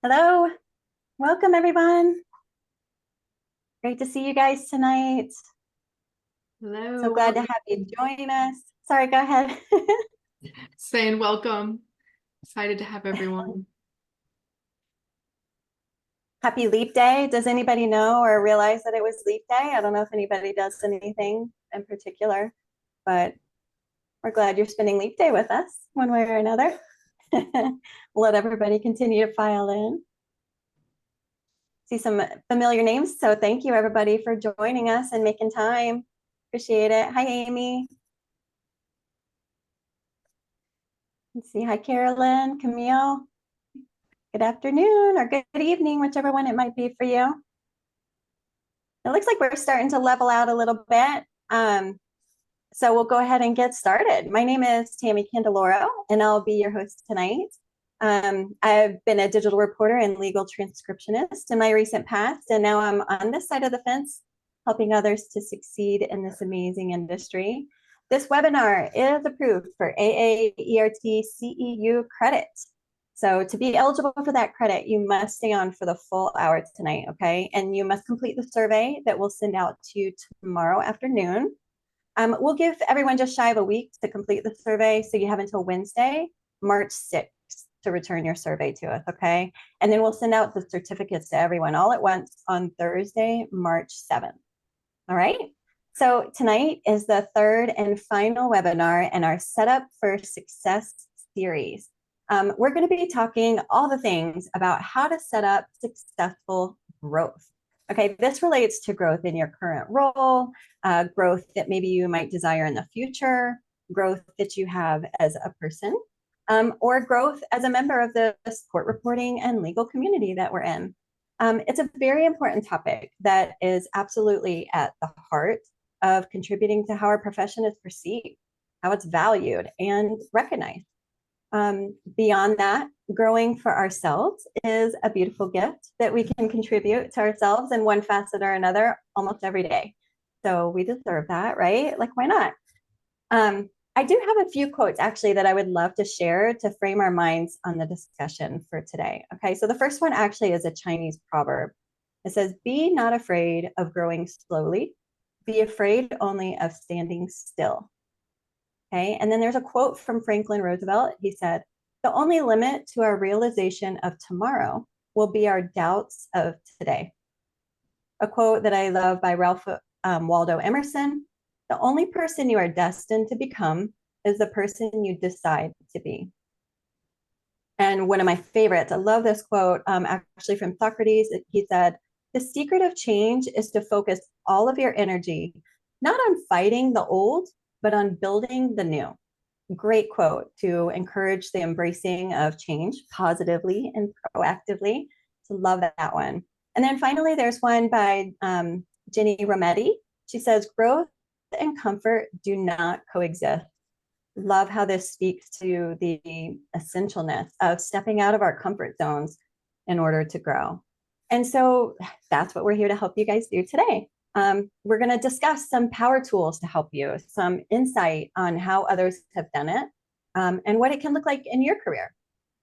Hello, welcome everyone. Great to see you guys tonight. So Hello. glad to have you join us. Sorry, go ahead. Saying welcome. Excited to have everyone. Happy Leap Day. Does anybody know or realize that it was Leap Day? I don't know if anybody does anything in particular, but we're glad you're spending Leap Day with us one way or another. Let everybody continue to file in. See some familiar names, so thank you everybody for joining us and making time. Appreciate it. Hi, Amy. Let's see. Hi, Carolyn, Camille. Good afternoon or good evening, whichever one it might be for you. It looks like we're starting to level out a little bit. So we'll go ahead and get started. My name is Tammy Candeloro, and I'll be your host tonight. I've been a digital reporter and legal transcriptionist in my recent past, and now I'm on this side of the fence, helping others to succeed in this amazing industry. This webinar is approved for AAERT CEU credit. So to be eligible for that credit, you must stay on for the full hour tonight, okay? And you must complete the survey that we'll send out to you tomorrow afternoon. We'll give everyone just shy of a week to complete the survey, so you have until Wednesday, March 6th, to return your survey to us, okay? And then we'll send out the certificates to everyone all at once on Thursday, March 7th, all right? So tonight is the third and final webinar in our Setup for Success series. We're going to be talking all the things about how to set up successful growth. Okay, this relates to growth in your current role, growth that maybe you might desire in the future, growth that you have as a person, or growth as a member of the court reporting and legal community that we're in. It's a very important topic that is absolutely at the heart of contributing to how our profession is perceived, how it's valued and recognized. Beyond that, growing for ourselves is a beautiful gift that we can contribute to ourselves in one facet or another almost every day. So we deserve that, right? Like, why not? I do have a few quotes actually that I would love to share to frame our minds on the discussion for today. Okay, so the first one actually is a Chinese proverb. It says, "Be not afraid of growing slowly, be afraid only of standing still." Okay, and then there's a quote from Franklin Roosevelt. He said, "The only limit to our realization of tomorrow will be our doubts of today." A quote that I love by Ralph Waldo Emerson: "The only person you are destined to become is the person you decide to be." And one of my favorites, I love this quote, actually from Socrates. He said, "The secret of change is to focus all of your energy, not on fighting the old, but on building the new." Great quote to encourage the embracing of change positively and proactively. So love that one. And then finally, there's one by Ginny Rometty. She says, "Growth and comfort do not coexist." Love how this speaks to the essentialness of stepping out of our comfort zones in order to grow. And so that's what we're here to help you guys do today. We're going to discuss some power tools to help you, some insight on how others have done it, and what it can look like in your career.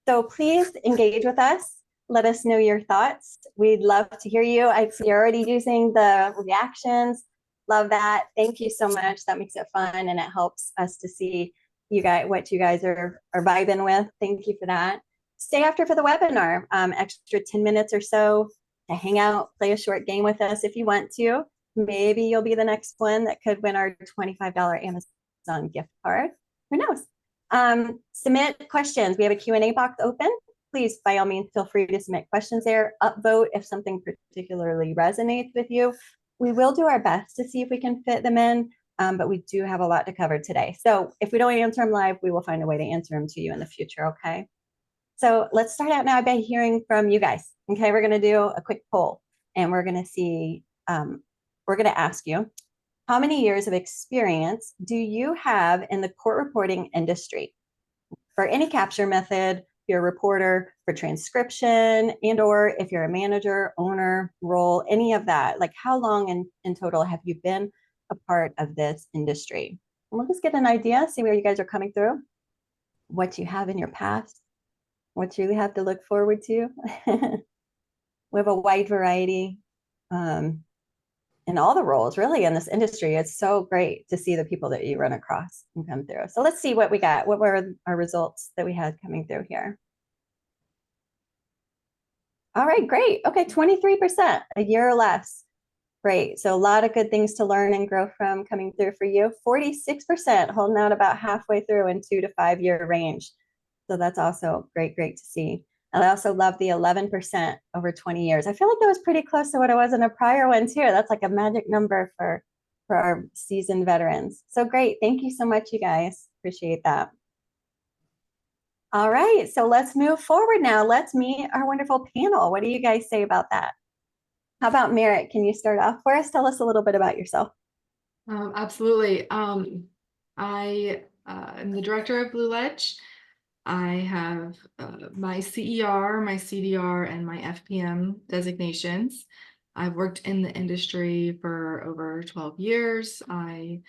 So please engage with us. Let us know your thoughts. We'd love to hear you. I see you're already using the reactions. Love that. Thank you so much. That makes it fun, and it helps us to see you guys what you guys are vibing with. Thank you for that. Stay after for the webinar, extra 10 minutes or so to hang out, play a short game with us if you want to. Maybe you'll be the next one that could win our $25 Amazon gift card. Who knows? Submit questions. We have a Q&A box open. Please, by all means, feel free to submit questions there. Upvote if something particularly resonates with you. We will do our best to see if we can fit them in, but we do have a lot to cover today. So if we don't answer them live, we will find a way to answer them to you in the future, okay? So let's start out now by hearing from you guys. Okay, we're going to do a quick poll, and we're going to see, we're going to ask you, how many years of experience do you have in the court reporting industry? For any capture method, if you're a reporter, for transcription, and or if you're a manager, owner, role, any of that, like how long in total have you been a part of this industry? And we'll just get an idea, see where you guys are coming through, what you have in your past. what you have to look forward to. We have a wide variety in all the roles, really, in this industry. It's so great to see the people that you run across and come through. So let's see what we got. What were our results that we had coming through here? All right, great. Okay, 23%, a year or less. Great. So a lot of good things to learn and grow from coming through for you. 46% holding out about halfway through in 2 to 5 year range. So that's also great, great to see. And I also love the 11% over 20 years. I feel like that was pretty close to what it was in a prior one too. That's like a magic number for our seasoned veterans. So great. Thank you so much, you guys. Appreciate that. All right, so let's move forward now. Let's meet our wonderful panel. What do you guys say about that? How about Merritt? Can you start off for us? Tell us a little bit about yourself. Absolutely. I am the director of BlueLedge. I have my CER, my CDR, and my FPM designations. I've worked in the industry for over 12 years. I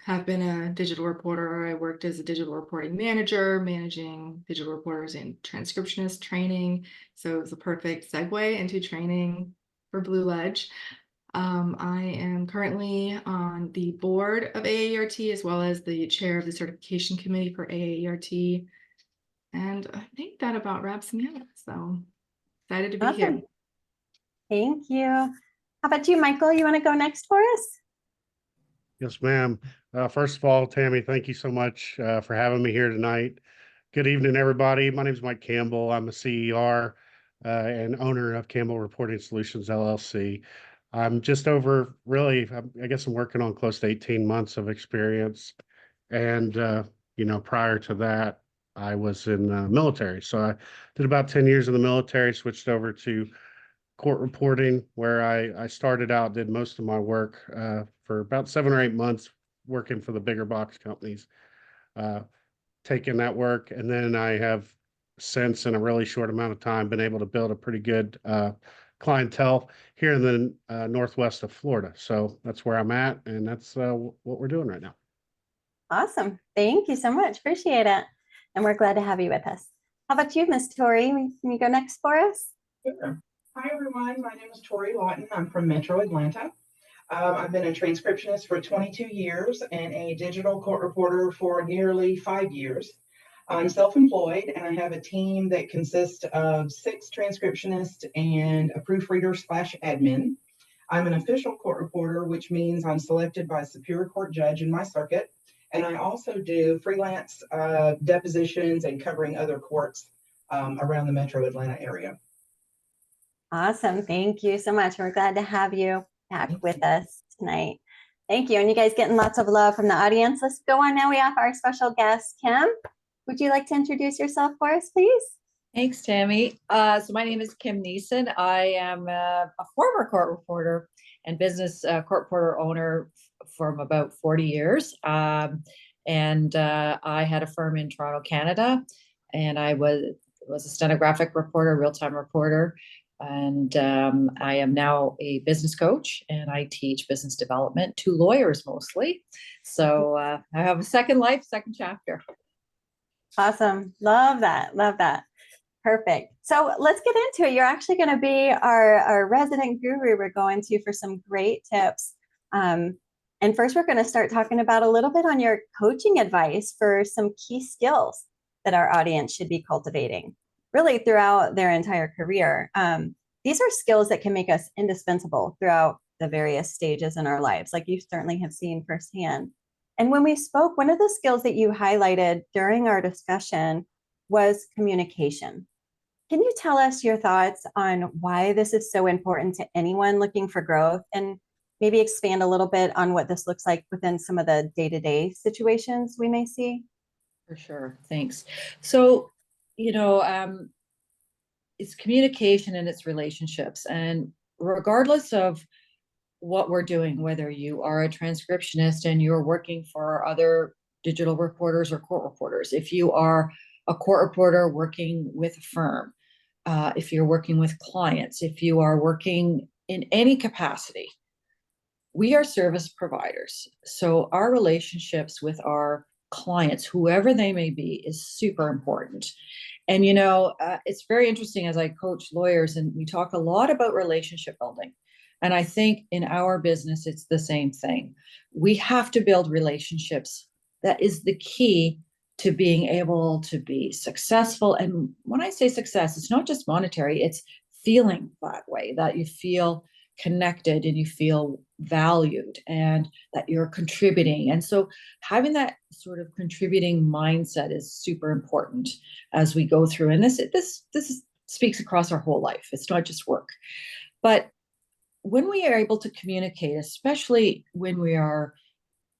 have been a digital reporter. I worked as a digital reporting manager, managing digital reporters in transcriptionist training. So it was a perfect segue into training for BlueLedge. I am currently on the board of AAERT as well as the chair of the certification committee for AAERT. And I think that about wraps me up. So excited to be here. Awesome. Thank you. How about you, Michael? You want to go next for us? Yes, ma'am. First of all, Tammy, thank you so much for having me here tonight. Good evening, everybody. My name is Mike Campbell. I'm a CER and owner of Campbell Reporting Solutions, LLC. I'm just over, really, I guess I'm working on close to 18 months of experience. And, prior to that, I was in the military. So I did about 10 years in the military, switched over to court reporting, where I started out, did most of my work for about 7 or 8 months working for the bigger box companies, taking that work. And then I have since, in a really short amount of time, been able to build a pretty good clientele here in the northwest of Florida. So that's where I'm at, and that's what we're doing right now. Awesome. Thank you so much. Appreciate it. And we're glad to have you with us. How about you, Miss Tori? Can you go next for us? Sure. Hi, everyone. My name is Tori Lawton. I'm from Metro Atlanta. I've been a transcriptionist for 22 years and a digital court reporter for nearly 5 years. I'm self-employed and I have a team that consists of 6 transcriptionists and a proofreader / admin. I'm an official court reporter, which means I'm selected by a Superior Court judge in my circuit. And I also do freelance depositions and covering other courts around the Metro Atlanta area. Awesome. Thank you so much. We're glad to have you back with us tonight. Thank you. And you guys getting lots of love from the audience. Let's go on now. We have our special guest, Kim. Would you like to introduce yourself for us, please? Thanks, Tammy. So my name is Kim Neeson. I am a former court reporter and business court reporter owner from about 40 years. And I had a firm in Toronto, Canada, and I was a stenographic reporter, real-time reporter. And I am now a business coach, and I teach business development to lawyers mostly. So I have a second life, second chapter. Awesome. Love that. Love that. Perfect. So let's get into it. You're actually going to be our resident guru we're going to for some great tips. And first, we're going to start talking about a little bit on your coaching advice for some key skills that our audience should be cultivating really throughout their entire career. These are skills that can make us indispensable throughout the various stages in our lives, like you certainly have seen firsthand. And when we spoke, one of the skills that you highlighted during our discussion was communication. Can you tell us your thoughts on why this is so important to anyone looking for growth, and maybe expand a little bit on what this looks like within some of the day-to-day situations we may see? For sure. Thanks. So, it's communication and it's relationships. And regardless of what we're doing, whether you are a transcriptionist and you're working for other digital reporters or court reporters, if you are a court reporter working with a firm, if you're working with clients, if you are working in any capacity, we are service providers. So our relationships with our clients, whoever they may be, is super important. And, it's very interesting as I coach lawyers, and we talk a lot about relationship building. And I think in our business, it's the same thing. We have to build relationships. That is the key to being able to be successful. And when I say success, it's not just monetary, it's feeling that way, that you feel connected and you feel valued and that you're contributing. And so having that sort of contributing mindset is super important as we go through. And this speaks across our whole life. It's not just work. But when we are able to communicate, especially when we are,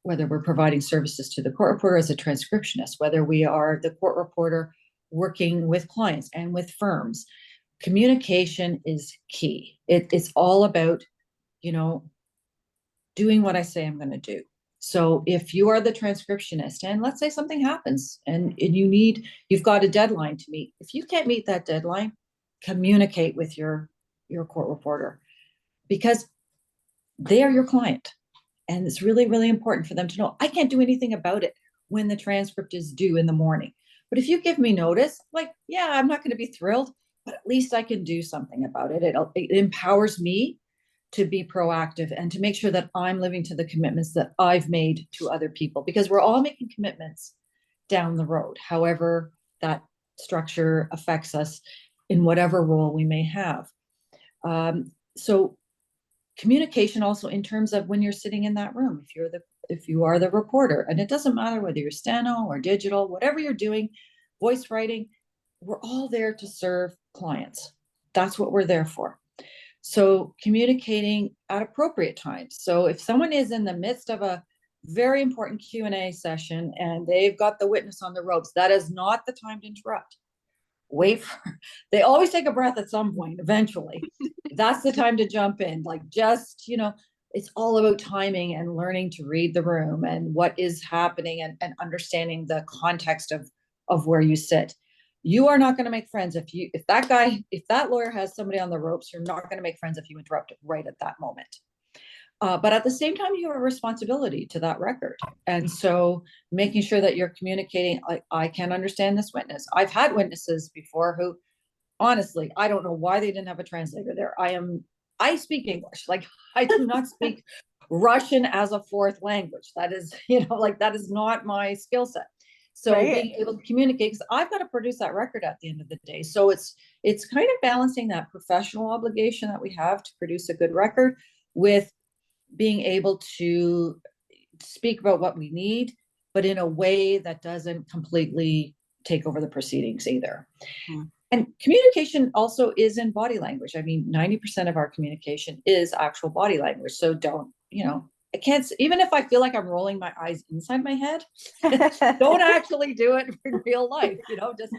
whether we're providing services to the court reporter as a transcriptionist, whether we are the court reporter working with clients and with firms, communication is key. It's all about, doing what I say I'm going to do. So if you are the transcriptionist and let's say something happens and you've got a deadline to meet, if you can't meet that deadline, communicate with your court reporter, because they are your client. And it's really, really important for them to know, I can't do anything about it when the transcript is due in the morning. But if you give me notice, like, yeah, I'm not going to be thrilled, but at least I can do something about it. It empowers me to be proactive and to make sure that I'm living to the commitments that I've made to other people, because we're all making commitments down the road, however that structure affects us in whatever role we may have. So communication also in terms of when you're sitting in that room, if you are the reporter, and it doesn't matter whether you're steno or digital, whatever you're doing, voice writing, we're all there to serve clients. That's what we're there for. So communicating at appropriate times. So if someone is in the midst of a very important Q&A session and they've got the witness on the ropes, that is not the time to interrupt. They always take a breath at some point, eventually. That's the time to jump in. Like, just, it's all about timing and learning to read the room and what is happening and understanding the context of where you sit. You are not going to make friends if that lawyer has somebody on the ropes, you're not going to make friends if you interrupt it right at that moment. But at the same time, you have a responsibility to that record. And so making sure that you're communicating, like, I can't understand this witness. I've had witnesses before who, honestly, I don't know why they didn't have a translator there. I speak English. Like, I do not speak Russian as a fourth language. That is, that is not my skill set. So Right. Being able to communicate, because I've got to produce that record at the end of the day. So it's kind of balancing that professional obligation that we have to produce a good record with being able to speak about what we need, but in a way that doesn't completely take over the proceedings either. And communication also is in body language. I mean, 90% of our communication is actual body language. So don't, I can't, even if I feel like I'm rolling my eyes inside my head, don't actually do it in real life, just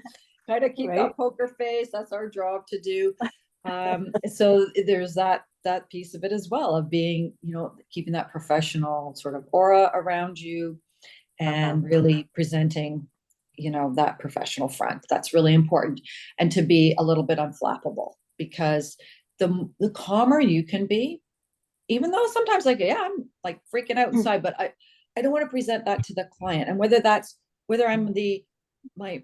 kind of keep that poker face. That's our job to do. So there's that piece of it as well, of being, keeping that professional sort of aura around you and really presenting, that professional front. That's really important. And to be a little bit unflappable, because the calmer you can be, even though sometimes I'm like freaking out inside, but I don't want to present that to the client. And whether I'm my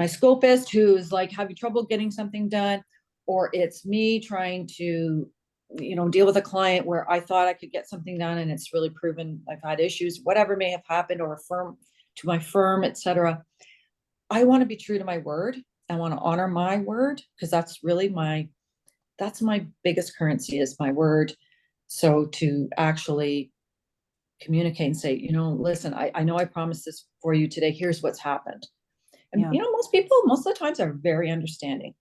scopist who's like having trouble getting something done, or it's me trying to, deal with a client where I thought I could get something done and it's really proven I've had issues, whatever may have happened, or to my firm, etc. I want to be true to my word. I want to honor my word, because that's really my biggest currency, is my word. So to actually communicate and say, listen, I know I promised this for you today. Here's what's happened. And, most people, most of the times, are very understanding.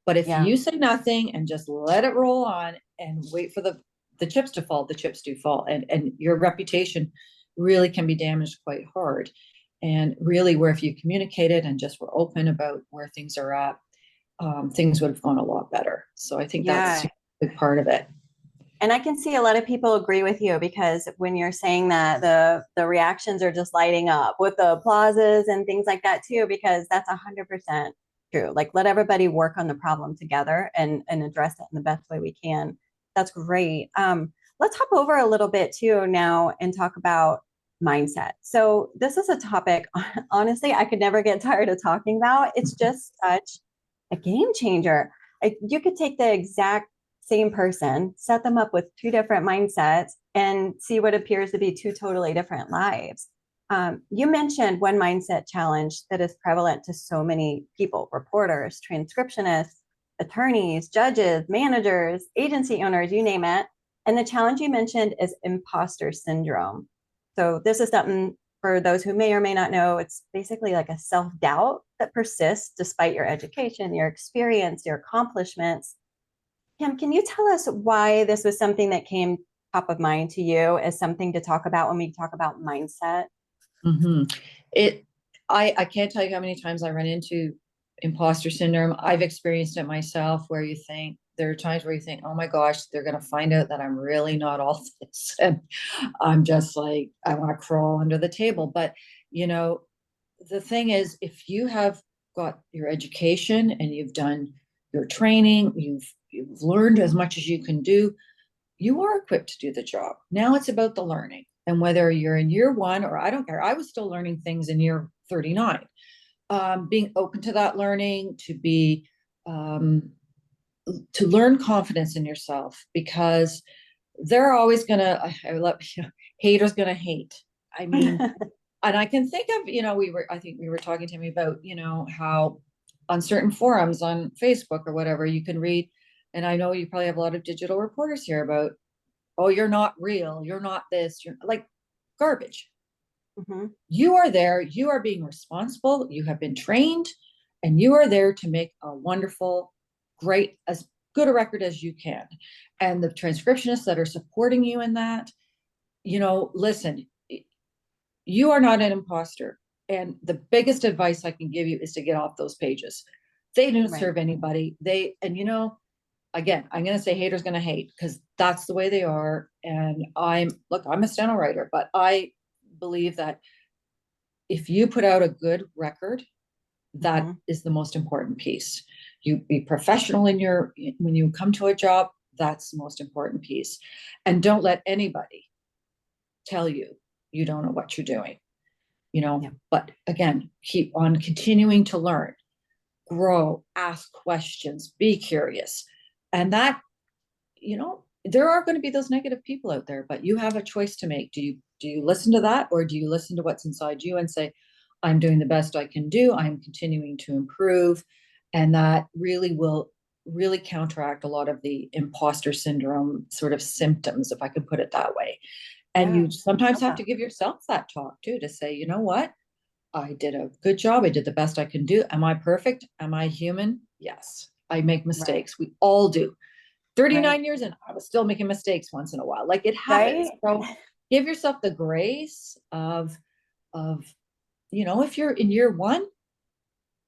But if you say nothing and just let it roll on and wait for the chips to fall, the chips do fall. And your reputation really can be damaged quite hard. And really, where if you communicated and just were open about where things are at, things would have gone a lot better. So I think that's a big part of it. And I can see a lot of people agree with you, because when you're saying that, the reactions are just lighting up with the applauses and things like that too, because that's 100% true. Like, let everybody work on the problem together and address it in the best way we can. That's great. Let's hop over a little bit too now and talk about mindset. So this is a topic, honestly, I could never get tired of talking about. It's just such a game changer. You could take the exact same person, set them up with two different mindsets, and see what appears to be two totally different lives. You mentioned one mindset challenge that is prevalent to so many people: reporters, transcriptionists, attorneys, judges, managers, agency owners, you name it. And the challenge you mentioned is imposter syndrome. So this is something, for those who may or may not know, it's basically like a self-doubt that persists despite your education, your experience, your accomplishments. Kim, can you tell us why this was something that came top of mind to you as something to talk about when we talk about mindset? Mm-hmm. I can't tell you how many times I run into imposter syndrome. I've experienced it myself, where you think, there are times where you think, oh my gosh, they're going to find out that I'm really not all this. And I'm just like, I want to crawl under the table. But, the thing is, if you have got your education and you've done your training, you've learned as much as you can do, you are equipped to do the job. Now it's about the learning. And whether you're in year one, or I don't care, I was still learning things in year 39. Being open to that learning, to learn confidence in yourself, because they're always gonna, haters gonna hate. I mean, and I can think of, I think we were talking to me about, how on certain forums on Facebook or whatever, you can read, and I know you probably have a lot of digital reporters here, about, oh, you're not real, you're not this, you're like garbage. Mm-hmm. You are there, you are being responsible, you have been trained, and you are there to make a wonderful, great, as good a record as you can. And the transcriptionists that are supporting you in that, listen, you are not an imposter. And the biggest advice I can give you is to get off those pages. They don't serve anybody. Again, I'm going to say haters going to hate, because that's the way they are. And I'm a steno writer, but I believe that if you put out a good record, that is the most important piece. You be professional when you come to a job, that's the most important piece. And don't let anybody tell you you don't know what you're doing, but again, keep on continuing to learn, grow, ask questions, be curious. And that, there are going to be those negative people out there, but you have a choice to make. Do you listen to that, or do you listen to what's inside you and say, I'm doing the best I can do, I'm continuing to improve? And that will really counteract a lot of the imposter syndrome sort of symptoms, if I could put it that way. And you sometimes have to give yourself that talk too, to say, you know what, I did a good job, I did the best I can do. Am I perfect? Am I human? Yes, I make mistakes. We all do. 39 years and I was still making mistakes once in a while. Like, it happens. So give yourself the grace of, if you're in year one,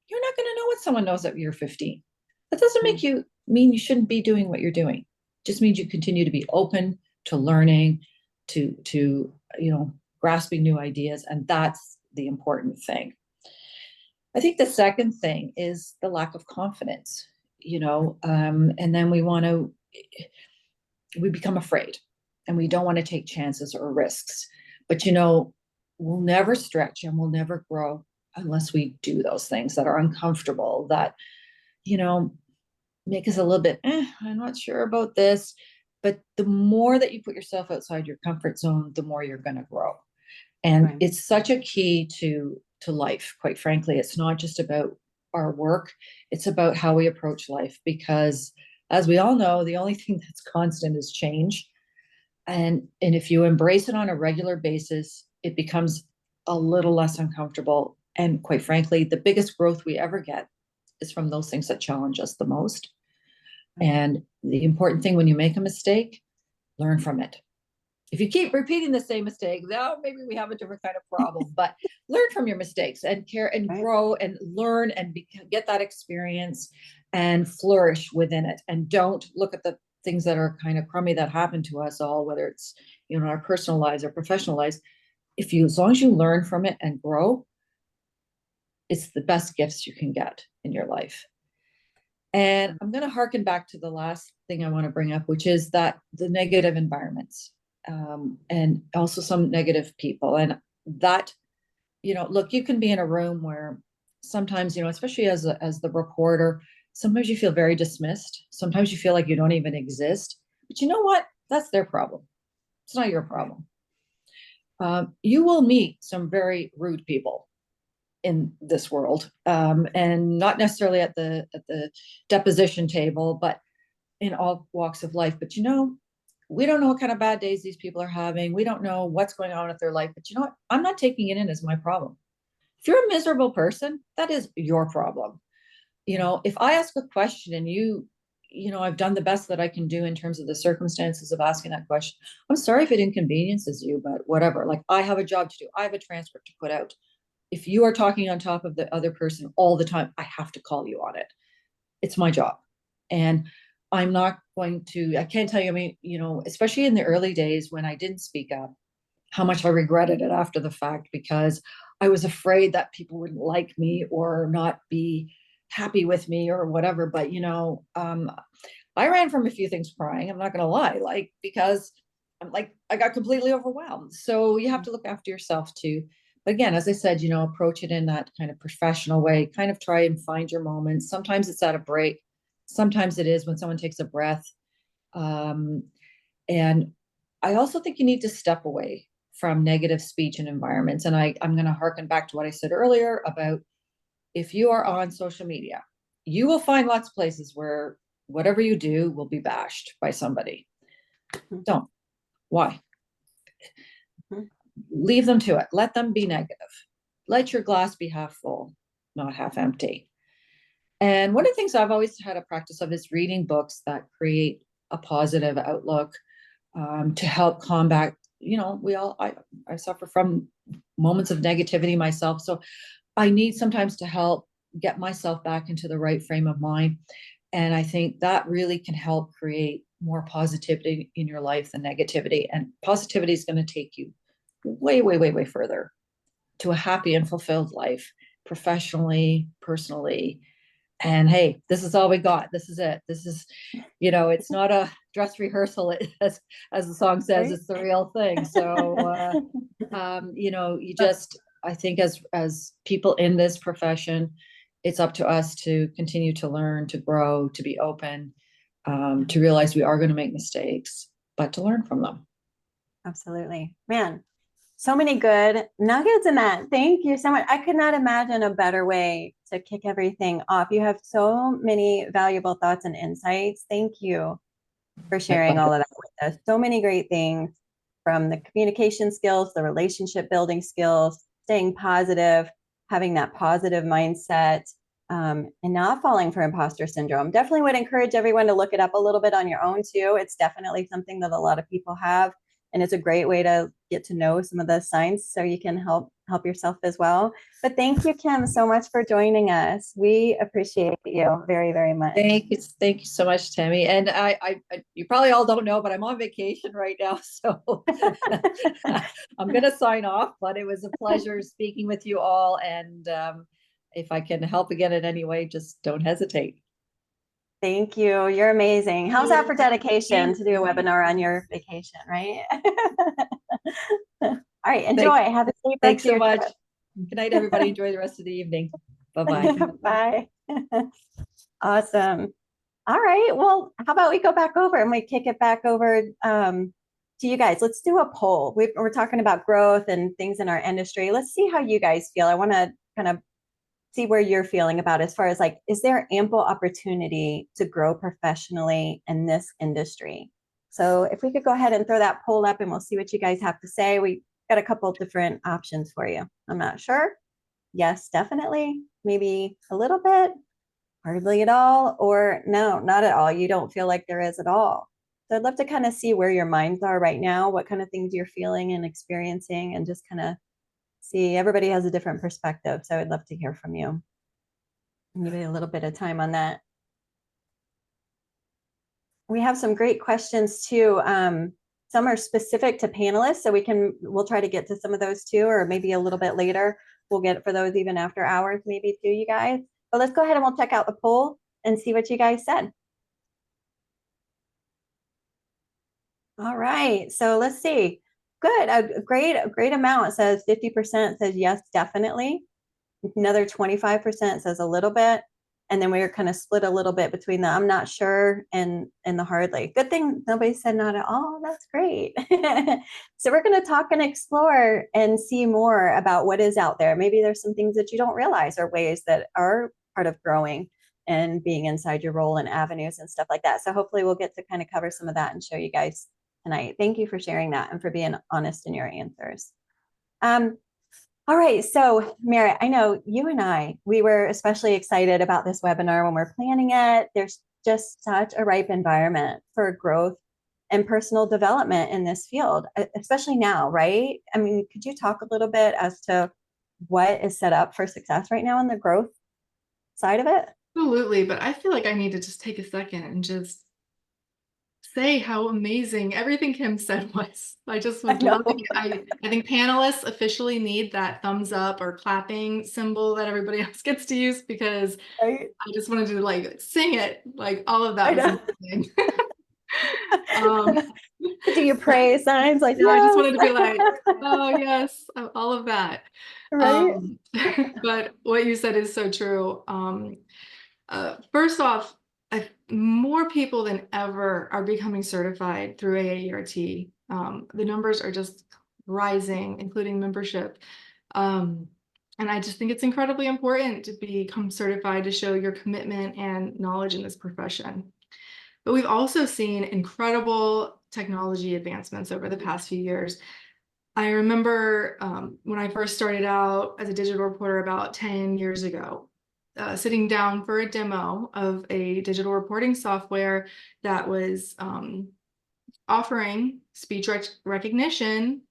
you're not going to know what someone knows at year 15. That doesn't make you mean you shouldn't be doing what you're doing. It just means you continue to be open to learning, to grasping new ideas. And that's the important thing. I think the second thing is the lack of confidence, and then we become afraid, and we don't want to take chances or risks. But, we'll never stretch and we'll never grow unless we do those things that are uncomfortable, that, make us a little bit, I'm not sure about this. But the more that you put yourself outside your comfort zone, the more you're going to grow. And it's such a key to life, quite frankly. It's not just about our work, it's about how we approach life, because as we all know, the only thing that's constant is change. And if you embrace it on a regular basis, it becomes a little less uncomfortable. And quite frankly, the biggest growth we ever get is from those things that challenge us the most. And the important thing, when you make a mistake, learn from it. If you keep repeating the same mistake, now maybe we have a different kind of problem. But learn from your mistakes and grow and learn and get that experience and flourish within it. And don't look at the things that are kind of crummy that happen to us all, whether it's our personal lives or professional lives. As long as you learn from it and grow, it's the best gifts you can get in your life. And I'm going to harken back to the last thing I want to bring up, which is that the negative environments. and also some negative people. And that, look, you can be in a room where sometimes, especially as the reporter, sometimes you feel very dismissed. Sometimes you feel like you don't even exist. But you know what? That's their problem. It's not your problem. You will meet some very rude people in this world, and not necessarily at the deposition table, but in all walks of life. But we don't know what kind of bad days these people are having. We don't know what's going on with their life. But you know what? I'm not taking it in as my problem. If you're a miserable person, that is your problem. If I ask a question and I've done the best that I can do in terms of the circumstances of asking that question. I'm sorry if it inconveniences you, but whatever. Like, I have a job to do. I have a transcript to put out. If you are talking on top of the other person all the time, I have to call you on it. It's my job. And I'm not going to, I can't tell you, I mean, especially in the early days when I didn't speak up, how much I regretted it after the fact, because I was afraid that people wouldn't like me or not be happy with me or whatever. But, I ran from a few things crying. I'm not going to lie, because I got completely overwhelmed. So you have to look after yourself too. But again, as I said, approach it in that kind of professional way, kind of try and find your moments. Sometimes it's at a break. Sometimes it is when someone takes a breath. And I also think you need to step away from negative speech and environments. And I'm going to harken back to what I said earlier about, if you are on social media, you will find lots of places where whatever you do will be bashed by somebody. Don't. Why? Leave them to it. Let them be negative. Let your glass be half full, not half empty. And one of the things I've always had a practice of is reading books that create a positive outlook, to help combat, I suffer from moments of negativity myself. So I need sometimes to help get myself back into the right frame of mind. And I think that really can help create more positivity in your life than negativity. And positivity is going to take you way, way, way, way further to a happy and fulfilled life, professionally, personally. And hey, this is all we got. This is it. This is, it's not a dress rehearsal, as the song says, it's the real thing. So, I think as people in this profession, it's up to us to continue to learn, to grow, to be open, to realize we are going to make mistakes, but to learn from them. Absolutely. Man, so many good nuggets in that. Thank you so much. I could not imagine a better way to kick everything off. You have so many valuable thoughts and insights. Thank you for sharing all of that with us. So many great things, from the communication skills, the relationship building skills, staying positive, having that positive mindset, and not falling for imposter syndrome. Definitely would encourage everyone to look it up a little bit on your own too. It's definitely something that a lot of people have. And it's a great way to get to know some of the signs so you can help yourself as well. But thank you, Kim, so much for joining us. We appreciate you very, very much. Thank you so much, Tammy. And I you probably all don't know, but I'm on vacation right now, so I'm going to sign off. But it was a pleasure speaking with you all. And if I can help again in any way, just don't hesitate. Thank you. You're amazing. How's that for dedication to do a webinar on your vacation, right? All right. Enjoy. Have a safe Thanks so rest of your much. trip. Good night, everybody. Enjoy the rest of the evening. Bye-bye. Bye. Awesome. All right. Well, how about we go back over and we kick it back over to you guys. Let's do a poll. We're talking about growth and things in our industry. Let's see how you guys feel. I want to kind of see where you're feeling about as far as is there ample opportunity to grow professionally in this industry? So if we could go ahead and throw that poll up and we'll see what you guys have to say. We got a couple of different options for you. I'm not sure. Yes, definitely. Maybe a little bit, hardly at all, or no, not at all. You don't feel like there is at all. So I'd love to kind of see where your minds are right now, what kind of things you're feeling and experiencing, and just kind of see. Everybody has a different perspective, so I'd love to hear from you. Give you a little bit of time on that. We have some great questions too. Some are specific to panelists, so we'll try to get to some of those too, or maybe a little bit later. We'll get for those even after hours, maybe too, you guys. But let's go ahead and we'll check out the poll and see what you guys said. All right. So let's see. Good. A great amount says 50% says yes, definitely. Another 25% says a little bit. And then we were kind of split a little bit between the I'm not sure and the hardly. Good thing nobody said not at all. That's great. So we're going to talk and explore and see more about what is out there. Maybe there's some things that you don't realize or ways that are part of growing and being inside your role and avenues and stuff like that. So hopefully we'll get to kind of cover some of that and show you guys tonight. Thank you for sharing that and for being honest in your answers. All right, so Merritt, I know you and we were especially excited about this webinar when we're planning it. There's just such a ripe environment for growth and personal development in this field, especially now, right? I mean, could you talk a little bit as to what is set up for success right now in the growth side of it? Absolutely, but I feel like I need to just take a second and just say how amazing everything Kim said was. I just was loving it. I think panelists officially need that thumbs up or clapping symbol that everybody else gets to use, because Right? I just wanted to like sing it. Like all of I that was know. amazing. um, Do you praise signs like, yeah, I just wanted to be yes? like, oh yes, all of that. Right? But what you said is so true. First off, more people than ever are becoming certified through AAERT. The numbers are just rising, including membership. And I just think it's incredibly important to become certified to show your commitment and knowledge in this profession. But we've also seen incredible technology advancements over the past few years. I remember when I first started out as a digital reporter about 10 years ago, sitting down for a demo of a digital reporting software that was offering speech recognition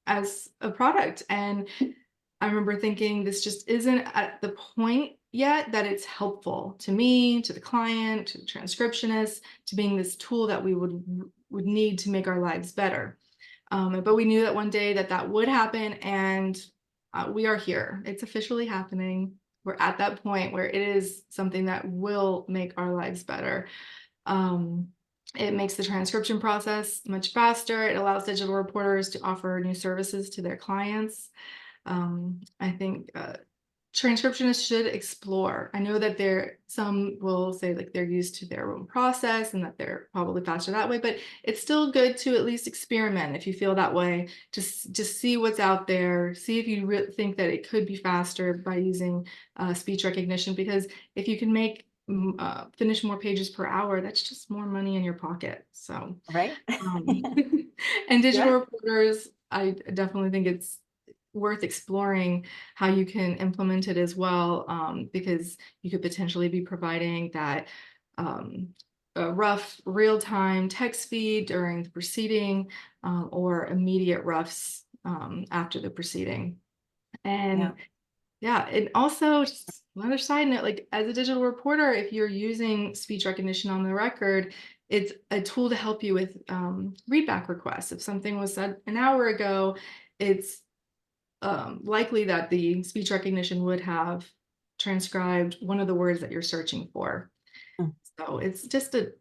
as a product. And I remember thinking, this just isn't at the point yet that it's helpful to me, to the client, to the transcriptionist, to being this tool that we would need to make our lives better. But we knew that one day that would happen, and we are here. It's officially happening. We're at that point where it is something that will make our lives better. It makes the transcription process much faster. It allows digital reporters to offer new services to their clients. I think transcriptionists should explore. I know that some will say like they're used to their own process and that they're probably faster that way, but it's still good to at least experiment if you feel that way. Just see what's out there. See if you think that it could be faster by using speech recognition, because if you can finish more pages per hour, that's just more money in your pocket. So, Right? and digital Yeah. reporters, I definitely think it's worth exploring how you can implement it as well, because you could potentially be providing that a rough real-time text feed during the proceeding, or immediate roughs after the proceeding. And yeah, and also just another side note, like as a digital reporter, if you're using speech recognition on the record, it's a tool to help you with readback requests. If something was said an hour ago, it's likely that the speech recognition would have transcribed one of the words that you're searching for. Mm. So it's just a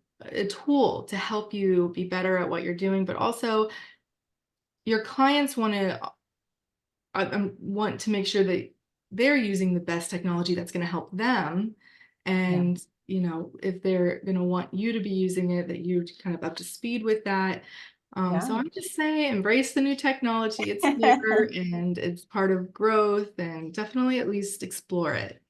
tool to help you be better at what you're doing, but also your clients want to make sure that they're using the best technology that's going to help them. And if they're going to want you to be using it, that you're kind of up to speed with that. So I'm just saying, embrace the new technology. It's here and it's part of growth, and definitely at least explore it.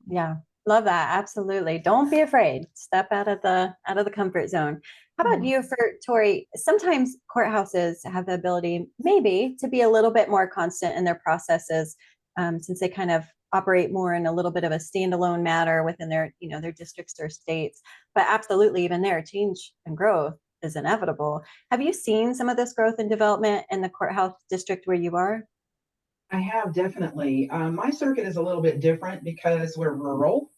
Yeah, love that. Absolutely. Don't be afraid. Step out of the comfort zone. How about you, for Tori? Sometimes courthouses have the ability maybe to be a little bit more constant in their processes, since they kind of operate more in a little bit of a standalone matter within their districts or states. But absolutely, even there, change and growth is inevitable. Have you seen some of this growth and development in the courthouse district where you are? I have definitely. My circuit is a little bit different because we're rural,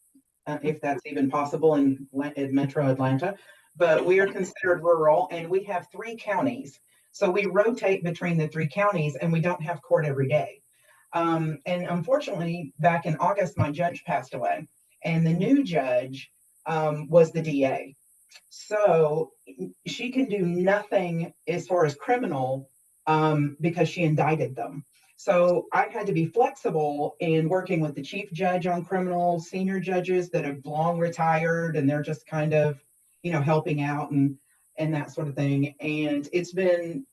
if that's even possible in Metro Atlanta, but we are considered rural and we have 3 counties. So we rotate between the 3 counties and we don't have court every day. And unfortunately, back in August, my judge passed away, and the new judge was the DA. So she can do nothing as far as criminal because she indicted them. So I've had to be flexible in working with the chief judge on criminal, senior judges that have long retired, and they're just kind of, helping out and that sort of thing. And it's been,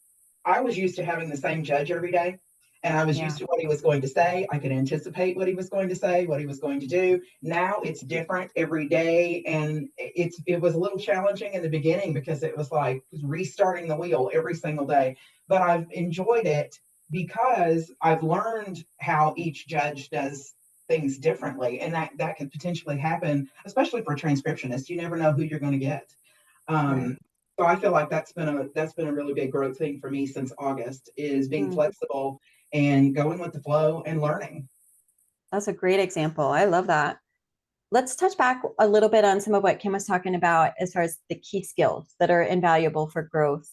I was used to having the same judge every day, and I was Yeah. used to what he was going to say. I could anticipate what he was going to say, what he was going to do. Now it's different every day, and it was a little challenging in the beginning because it was like restarting the wheel every single day. But I've enjoyed it because I've learned how each judge does things differently, and that could potentially happen, especially for transcriptionists. You never know who you're going to get. Right. So I feel like that's been a really big growth thing for me since August, is being Mm. flexible and going with the flow and learning. That's a great example. I love that. Let's touch back a little bit on some of what Kim was talking about as far as the key skills that are invaluable for growth,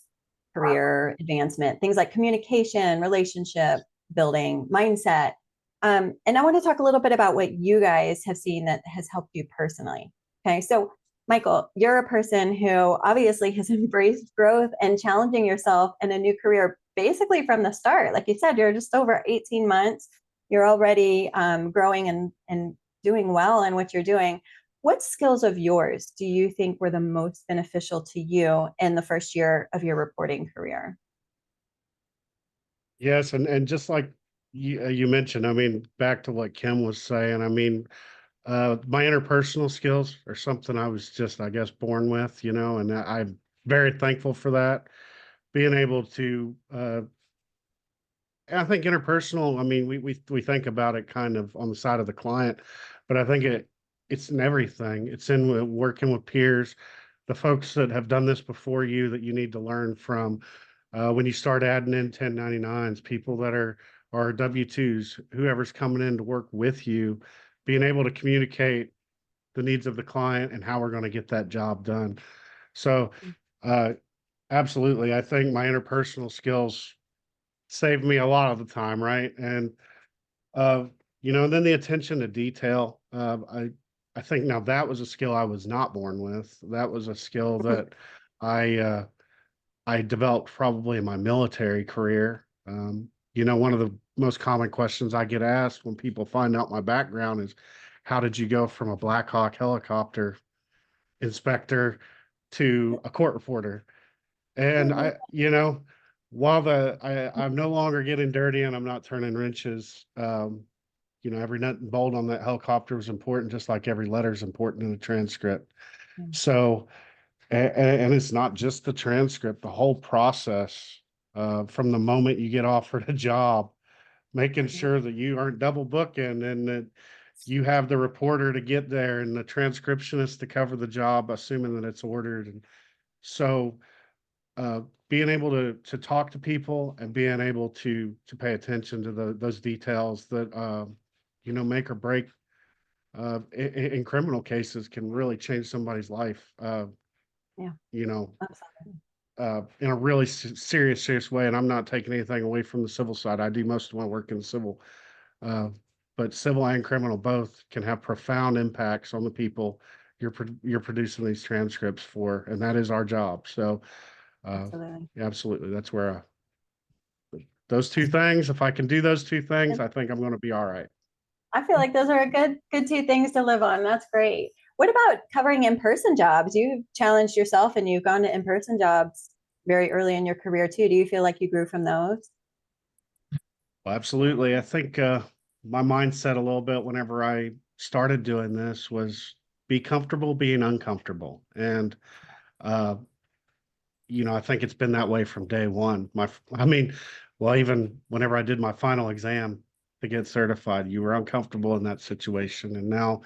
career advancement, things like communication, relationship building, mindset. And I want to talk a little bit about what you guys have seen that has helped you personally. Okay, so Michael, you're a person who obviously has embraced growth and challenging yourself in a new career basically from the start. Like you said, you're just over 18 months. You're already growing and doing well in what you're doing. What skills of yours do you think were the most beneficial to you in the first year of your reporting career? Yes, and just like you mentioned, I mean, back to what Kim was saying, I mean, my interpersonal skills are something I was just, I guess, born with, and I'm very thankful for that. Being able to, I think interpersonal, I mean, we think about it kind of on the side of the client, but I think it's in everything. It's in working with peers, the folks that have done this before you that you need to learn from. When you start adding in 1099s, people that are W-2s, whoever's coming in to work with you, being able to communicate the needs of the client and how we're going to get that job done. So, uh, absolutely, I think my interpersonal skills saved me a lot of the time, right? And uh, and then the attention to detail. I think now that was a skill I was not born with. That was a skill that I I developed probably in my military career. One of the most common questions I get asked when people find out my background is, how did you go from a Black Hawk helicopter inspector to a court reporter? And while I'm no longer getting dirty and I'm not turning wrenches, every nut and bolt on that helicopter was important, just like every letter is important in the transcript. Mm. So, and it's not just the transcript, the whole process, from the moment you get offered a job, making sure that you aren't double booking and that you have the reporter to get there and the transcriptionist to cover the job, assuming that it's ordered. And so, uh, being able to talk to people and being able to pay attention to those details that make or break in criminal cases can really change somebody's life. Yeah, You know, absolutely. in a really serious way. And I'm not taking anything away from the civil side. I do most of my work in the civil, uh, but civil and criminal both can have profound impacts on the people you're producing these transcripts for, and that is our job. So, Absolutely. yeah, absolutely, that's where those two things. If I can do those two things, I think I'm going to be all right. I feel like those are a good two things to live on. That's great. What about covering in-person jobs? You've challenged yourself and you've gone to in-person jobs very early in your career too. Do you feel like you grew from those? Well, absolutely. I think my mindset a little bit whenever I started doing this was be comfortable being uncomfortable. And, uh, I think it's been that way from day one. I mean, well, even whenever I did my final exam to get certified, you were uncomfortable in that situation. And now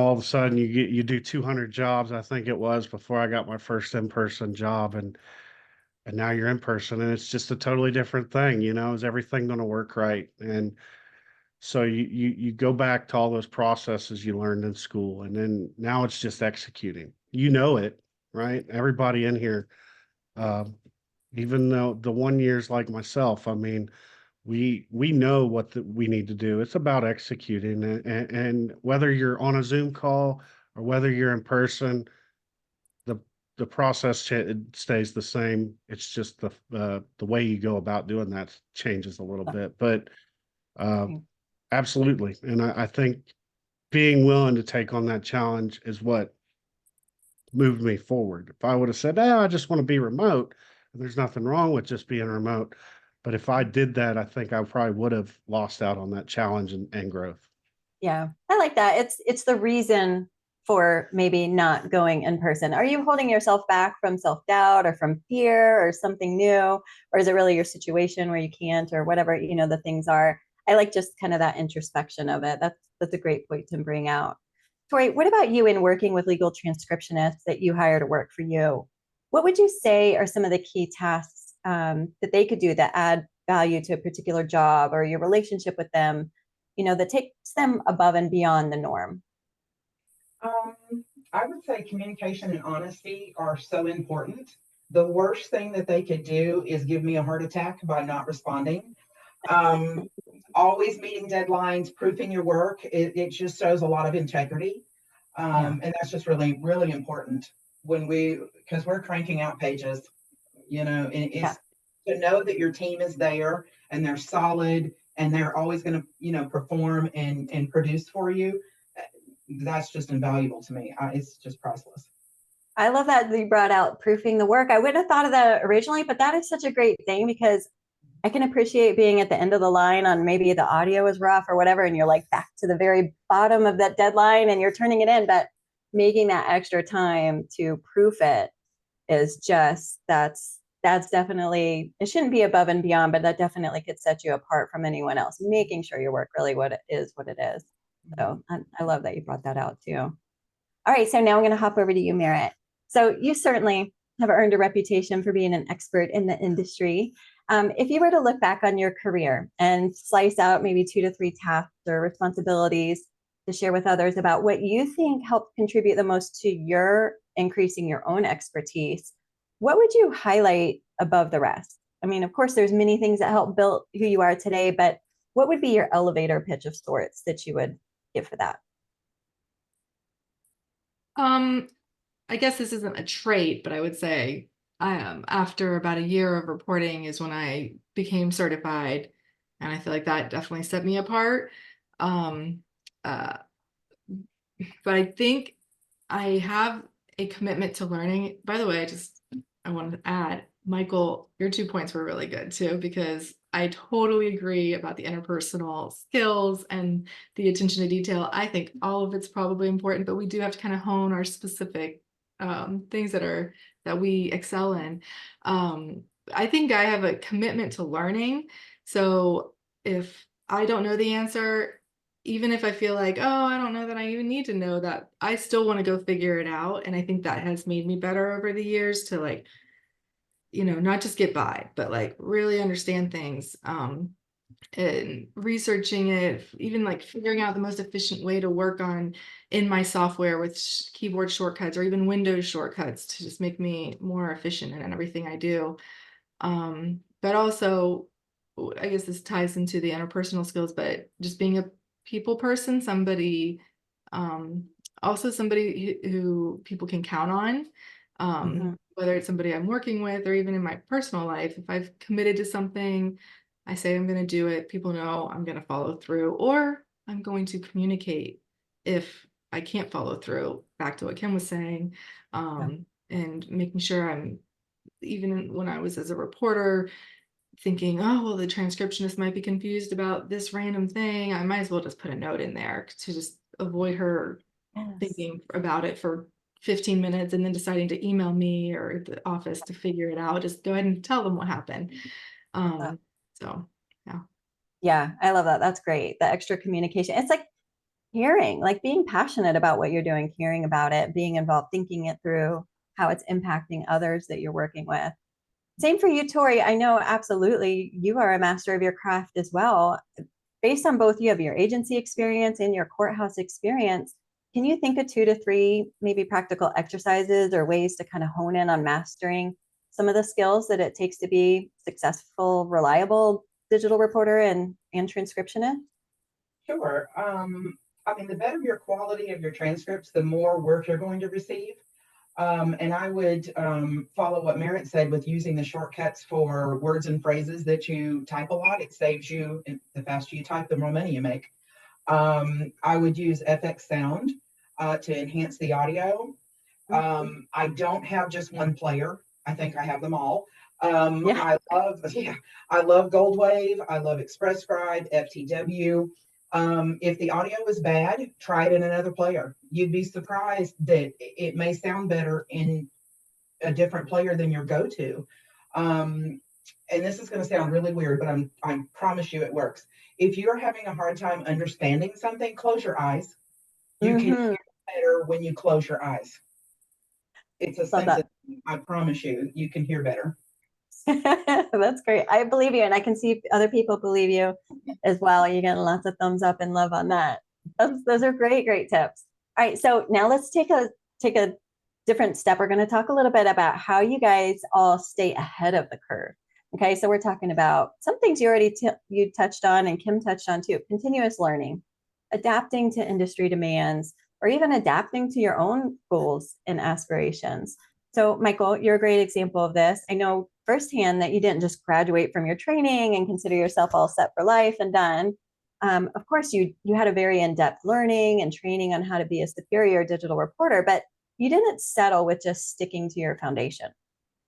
all of a sudden you do 200 jobs, I think it was, before I got my first in-person job. And now you're in person and it's just a totally different thing. Is everything going to work right? And so you go back to all those processes you learned in school, and then now it's just executing. It, right? Everybody in here, um, even though the 1 years like myself, I mean, we know what we need to do. It's about executing, and whether you're on a Zoom call or whether you're in person, the process stays the same. It's just the way you go about doing that changes a little bit, but absolutely. And I think being willing to take on that challenge is what moved me forward. If I would have said, "Oh, I just want to be remote," there's nothing wrong with just being remote. But if I did that, I think I probably would have lost out on that challenge and growth. Yeah, I like that. It's the reason for maybe not going in person. Are you holding yourself back from self-doubt or from fear or something new? Or is it really your situation where you can't or whatever, the things are? I like just kind of that introspection of it. That's a great point to bring out. Tori, what about you in working with legal transcriptionists that you hire to work for you? What would you say are some of the key tasks that they could do that add value to a particular job or your relationship with them, that takes them above and beyond the norm? I would say communication and honesty are so important. The worst thing that they could do is give me a heart attack by not responding. Um, Always meeting deadlines, proofing your work, it just shows a lot of integrity. And that's just really, really important because we're cranking out pages, and Yeah. it's to know that your team is there and they're solid and they're always going to, perform and produce for you. That's just invaluable to me. It's just priceless. I love that you brought out proofing the work. I wouldn't have thought of that originally, but that is such a great thing because I can appreciate being at the end of the line on maybe the audio is rough or whatever, and you're like back to the very bottom of that deadline and you're turning it in, but making that extra time to proof it is just that's definitely, it shouldn't be above and beyond, but that definitely could set you apart from anyone else, making sure your work really what it is. So I love that you brought that out too. All right, so now I'm going to hop over to you, Merritt. So you certainly have earned a reputation for being an expert in the industry. If you were to look back on your career and slice out maybe 2 to 3 tasks or responsibilities to share with others about what you think helped contribute the most to your increasing your own expertise, what would you highlight above the rest? I mean, of course, there's many things that help build who you are today, but what would be your elevator pitch of sorts that you would give for that? I guess this isn't a trait, but I would say after about a year of reporting is when I became certified, and I feel like that definitely set me apart. Um, uh, but I think I have a commitment to learning. By the way, I wanted to add, Michael, your 2 points were really good too, because I totally agree about the interpersonal skills and the attention to detail. I think all of it's probably important, but we do have to kind of hone our specific things that we excel in. I think I have a commitment to learning. So if I don't know the answer, even if I feel like, oh, I don't know that I even need to know that, I still want to go figure it out. And I think that has made me better over the years to like, not just get by, but like really understand things. And researching it, even like figuring out the most efficient way to work on in my software with keyboard shortcuts or even Windows shortcuts to just make me more efficient in everything I do. But also, I guess this ties into the interpersonal skills, but just being a people person, um, also somebody who people can count on, whether it's somebody I'm working with or even in my personal life. If I've committed to something, I say I'm going to do it. People know I'm going to follow through, or I'm going to communicate if I can't follow through. Back to what Kim was saying, and making sure even when I was as a reporter, thinking, oh, well, the transcriptionist might be confused about this random thing. I might as well just put a note in there to just avoid her thinking about it for 15 minutes and then deciding to email me or the office to figure it out. Just go ahead and tell them what happened. So, yeah. Yeah, I love that. That's great. The extra communication. It's like caring, like being passionate about what you're doing, caring about it, being involved, thinking it through, how it's impacting others that you're working with. Same for you, Tori. I know absolutely you are a master of your craft as well. Based on both, you have your agency experience and your courthouse experience. Can you think of 2 to 3 maybe practical exercises or ways to kind of hone in on mastering some of the skills that it takes to be successful, reliable digital reporter and transcriptionist? Sure. The better your quality of your transcripts, the more work you're going to receive. And I would follow what Merritt said with using the shortcuts for words and phrases that you type a lot. It saves you, the faster you type, the more money you make. I would use FX Sound to enhance the audio. I don't have just one player. I think I have them all. Yeah. I love Goldwave. I love Express Scribe, FTW. If the audio is bad, try it in another player. You'd be surprised that it may sound better in a different player than your go-to. And this is going to sound really weird, but I promise you it works. If you're having a hard time understanding something, close your eyes. You can Mhm. hear better when you close your eyes. It's a Love sense of, that. I promise you, you can hear better. That's great. I believe you, and I can see other people believe you as well. You're getting lots of thumbs up and love on that. Those are great, great tips. All right, so now let's take a different step. We're going to talk a little bit about how you guys all stay ahead of the curve. Okay, so we're talking about some things you already you touched on, and Kim touched on too: continuous learning, adapting to industry demands, or even adapting to your own goals and aspirations. So, Michael, you're a great example of this. I know firsthand that you didn't just graduate from your training and consider yourself all set for life and done. Of course, you had a very in-depth learning and training on how to be a superior digital reporter, but you didn't settle with just sticking to your foundation.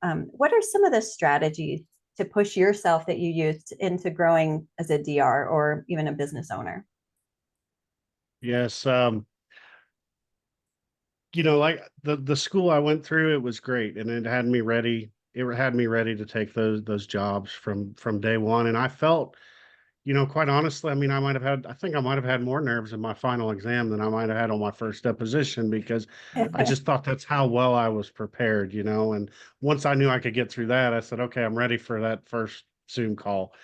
What are some of the strategies to push yourself that you used into growing as a DR or even a business owner? Yes. Like the school I went through, it was great, and it had me ready. It had me ready to take those jobs from day one. And I felt, quite honestly, I mean, I think I might have had more nerves in my final exam than I might have had on my first deposition, because I just thought that's how well I was prepared, And once I knew I could get through that, I said, okay, I'm ready for that first Zoom call.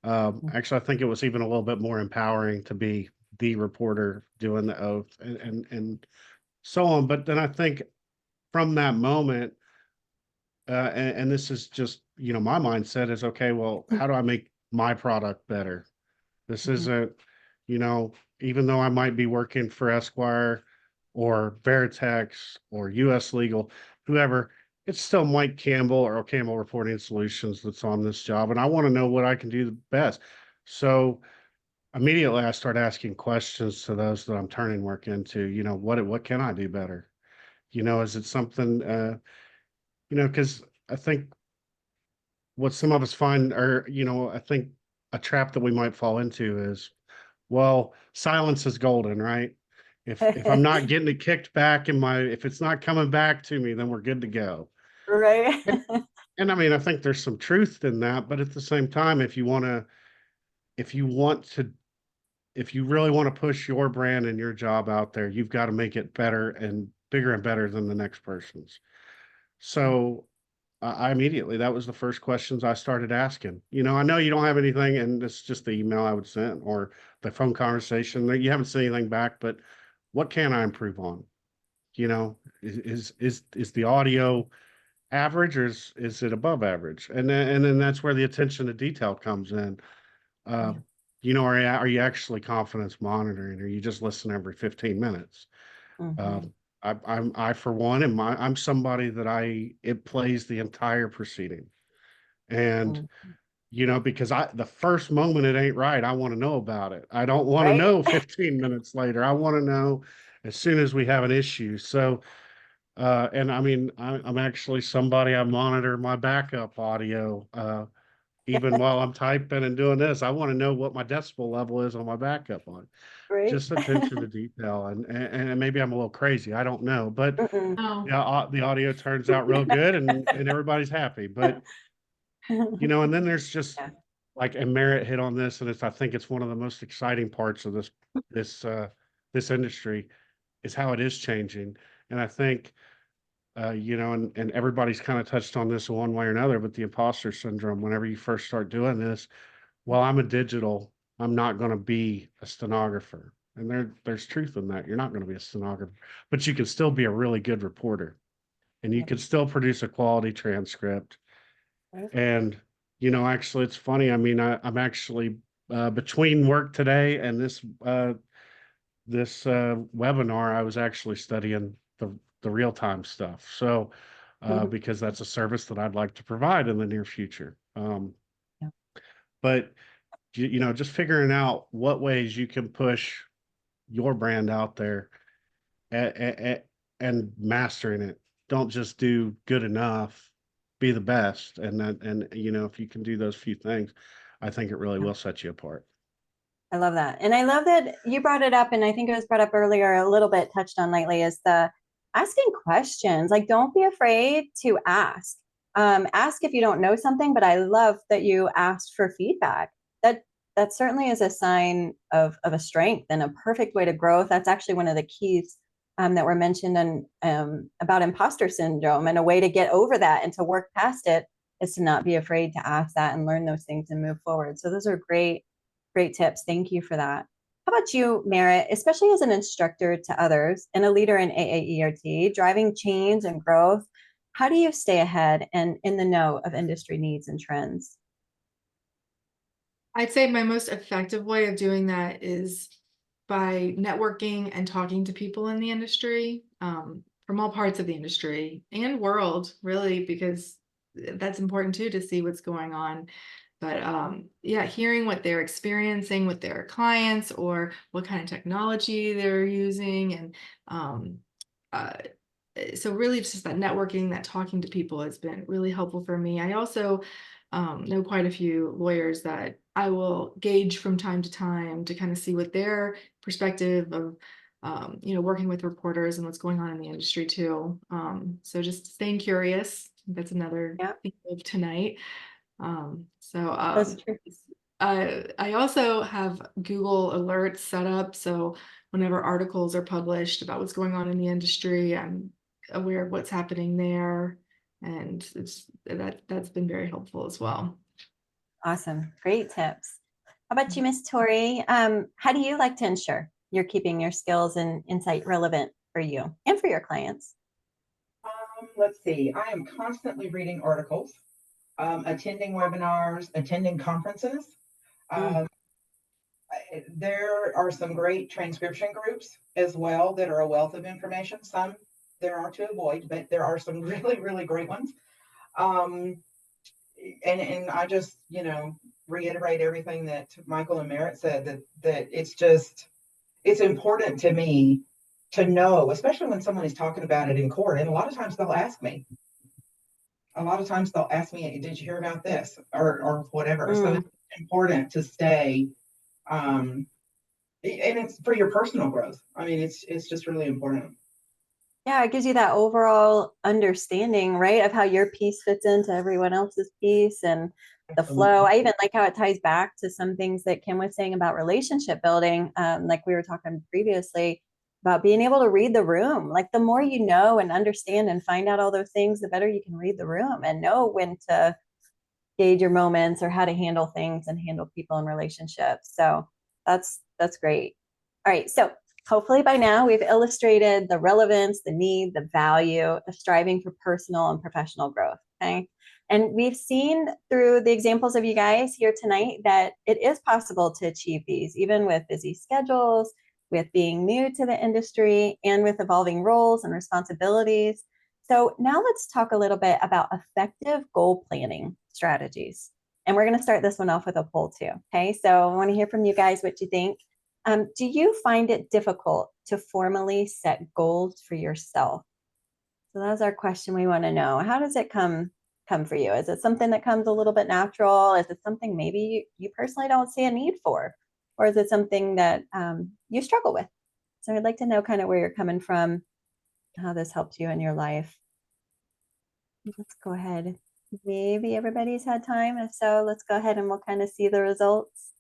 Actually, I think it was even a little bit more empowering to be the reporter doing the oath and so on. But then I think from that moment, and this is just, my mindset is, okay, well, how do I make my product better? This Mhm. isn't, you know, even though I might be working for Esquire or Veritex or US Legal, whoever, it's still Mike Campbell or Campbell Reporting Solutions that's on this job. And I want to know what I can do the best. So immediately I start asking questions to those that I'm turning work into, what can I do better? Is it something, because I think what some of us find, or, I think a trap that we might fall into is, well, silence is golden, right? If I'm not getting it kicked back if it's not coming back to me, then we're good to go. Right. And, and I mean, I think there's some truth in that, but at the same time, if you want to, if you really want to push your brand and your job out there, you've got to make it better and bigger and better than the next person's. So I immediately, that was the first questions I started asking. I know you don't have anything, and it's just the email I would send or the phone conversation that you haven't said anything back, but what can I improve on? Is the audio average, or is it above average? And then that's where the attention to detail comes in. Uh, Yeah. are you actually confidence monitoring? Or you just listen every 15 minutes? Uh, Mhm. I for one, I'm somebody that it plays the entire proceeding. And, Mm. because the first moment it ain't right, I want to know about it. I don't want to Right. know 15 minutes later. I want to know as soon as we have an issue. So, and I mean, I'm actually somebody, I monitor my backup audio, even while I'm typing and doing this. I want to know what my decibel level is on my backup on. Right. Just attention to detail. And maybe I'm a little crazy. I don't know, but Mm-mm. Oh, yeah, the audio turns out real good, and everybody's happy. But and then there's just Yeah. like, and Merritt hit on this, and I think it's one of the most exciting parts of this this industry is how it is changing. And I think and everybody's kind of touched on this one way or another, but the imposter syndrome, whenever you first start doing this, well, I'm not going to be a stenographer. And there's truth in that. You're not going to be a stenographer, but you can still be a really good reporter, and you Yep. can still produce a quality transcript. Right. And, actually, it's funny. I mean, I'm actually between work today and this webinar, I was actually studying the real time stuff. So, Mhm. because that's a service that I'd like to provide in the near future. Yeah. But just figuring out what ways you can push your brand out there and mastering it. Don't just do good enough, be the best. And if you can do those few things, I think it really will set you apart. I love that. And I love that you brought it up, and I think it was brought up earlier, a little bit touched on lately, is the asking questions. Like, don't be afraid to ask. Ask if you don't know something, but I love that you asked for feedback. That certainly is a sign of a strength and a perfect way to grow. That's actually one of the keys that were mentioned about imposter syndrome, and a way to get over that and to work past it is to not be afraid to ask that and learn those things and move forward. So those are great tips. Thank you for that. How about you, Merritt, especially as an instructor to others and a leader in AAERT, driving change and growth? How do you stay ahead and in the know of industry needs and trends? I'd say my most effective way of doing that is by networking and talking to people in the industry, from all parts of the industry and world, really, because that's important too, to see what's going on. But yeah, hearing what they're experiencing with their clients, or what kind of technology they're using. And uh, so really just that networking, that talking to people has been really helpful for me. I also know quite a few lawyers that I will gauge from time to time to kind of see what their perspective of working with reporters and what's going on in the industry too. So just staying curious. That's another Yeah, theme of tonight. So that's true. I also have Google Alerts set up, so whenever articles are published about what's going on in the industry, I'm aware of what's happening there, and that's been very helpful as well. Awesome. Great tips. How about you, Miss Tori? How do you like to ensure you're keeping your skills and insight relevant for you and for your clients? Let's see. I am constantly reading articles, attending webinars, attending conferences. Mm, Um, there are some great transcription groups as well that are a wealth of information. Some there are to avoid, but there are some really, really great ones. Um, and I just, reiterate everything that Michael and Merritt said, that it's important to me to know, especially when someone is talking about it in court. And a lot of times they'll ask me, did you hear about this or whatever? So mm. it's important to stay, um, and it's for your personal growth. I mean, it's just really important. Yeah, it gives you that overall understanding, right, of how your piece fits into everyone else's piece and the flow. Absolutely. I even like how it ties back to some things that Kim was saying about relationship building, like we were talking previously about being able to read the room. Like, the more you know and understand and find out all those things, the better you can read the room and know when to gauge your moments or how to handle things and handle people in relationships. So that's great. All right, so hopefully by now we've illustrated the relevance, the need, the value of striving for personal and professional growth. Okay. And we've seen through the examples of you guys here tonight that it is possible to achieve these, even with busy schedules, with being new to the industry, and with evolving roles and responsibilities. So now let's talk a little bit about effective goal planning strategies. And we're going to start this one off with a poll too. Okay, so I want to hear from you guys what you think. Do you find it difficult to formally set goals for yourself? So that's our question we want to know. How does it come for you? Is it something that comes a little bit natural? Is it something maybe you personally don't see a need for? Or is it something that you struggle with? So I'd like to know kind of where you're coming from, how this helped you in your life. Let's go ahead. Maybe everybody's had time. If so, let's go ahead and we'll kind of see the results.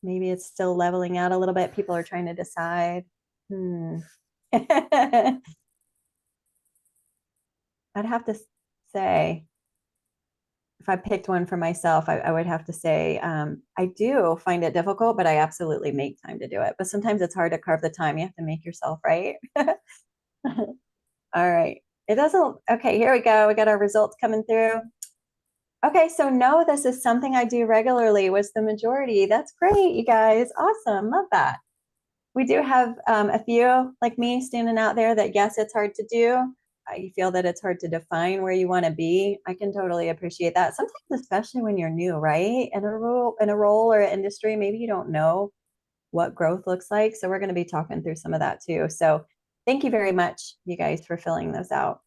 Maybe it's still leveling out a little bit. People are trying to decide. I'd have to say, if I picked one for myself, I would have to say I do find it difficult, but I absolutely make time to do it. But sometimes it's hard to carve the time. You have to make yourself, right? All right. It doesn't. Okay, here we go. We got our results coming through. Okay, so no, this is something I do regularly was the majority. That's great, you guys. Awesome. Love that. We do have a few like me standing out there that yes, it's hard to do. You feel that it's hard to define where you want to be. I can totally appreciate that. Sometimes, especially when you're new, right? In a role or an industry, maybe you don't know what growth looks like. So we're going to be talking through some of that too. So thank you very much, you guys, for filling those out.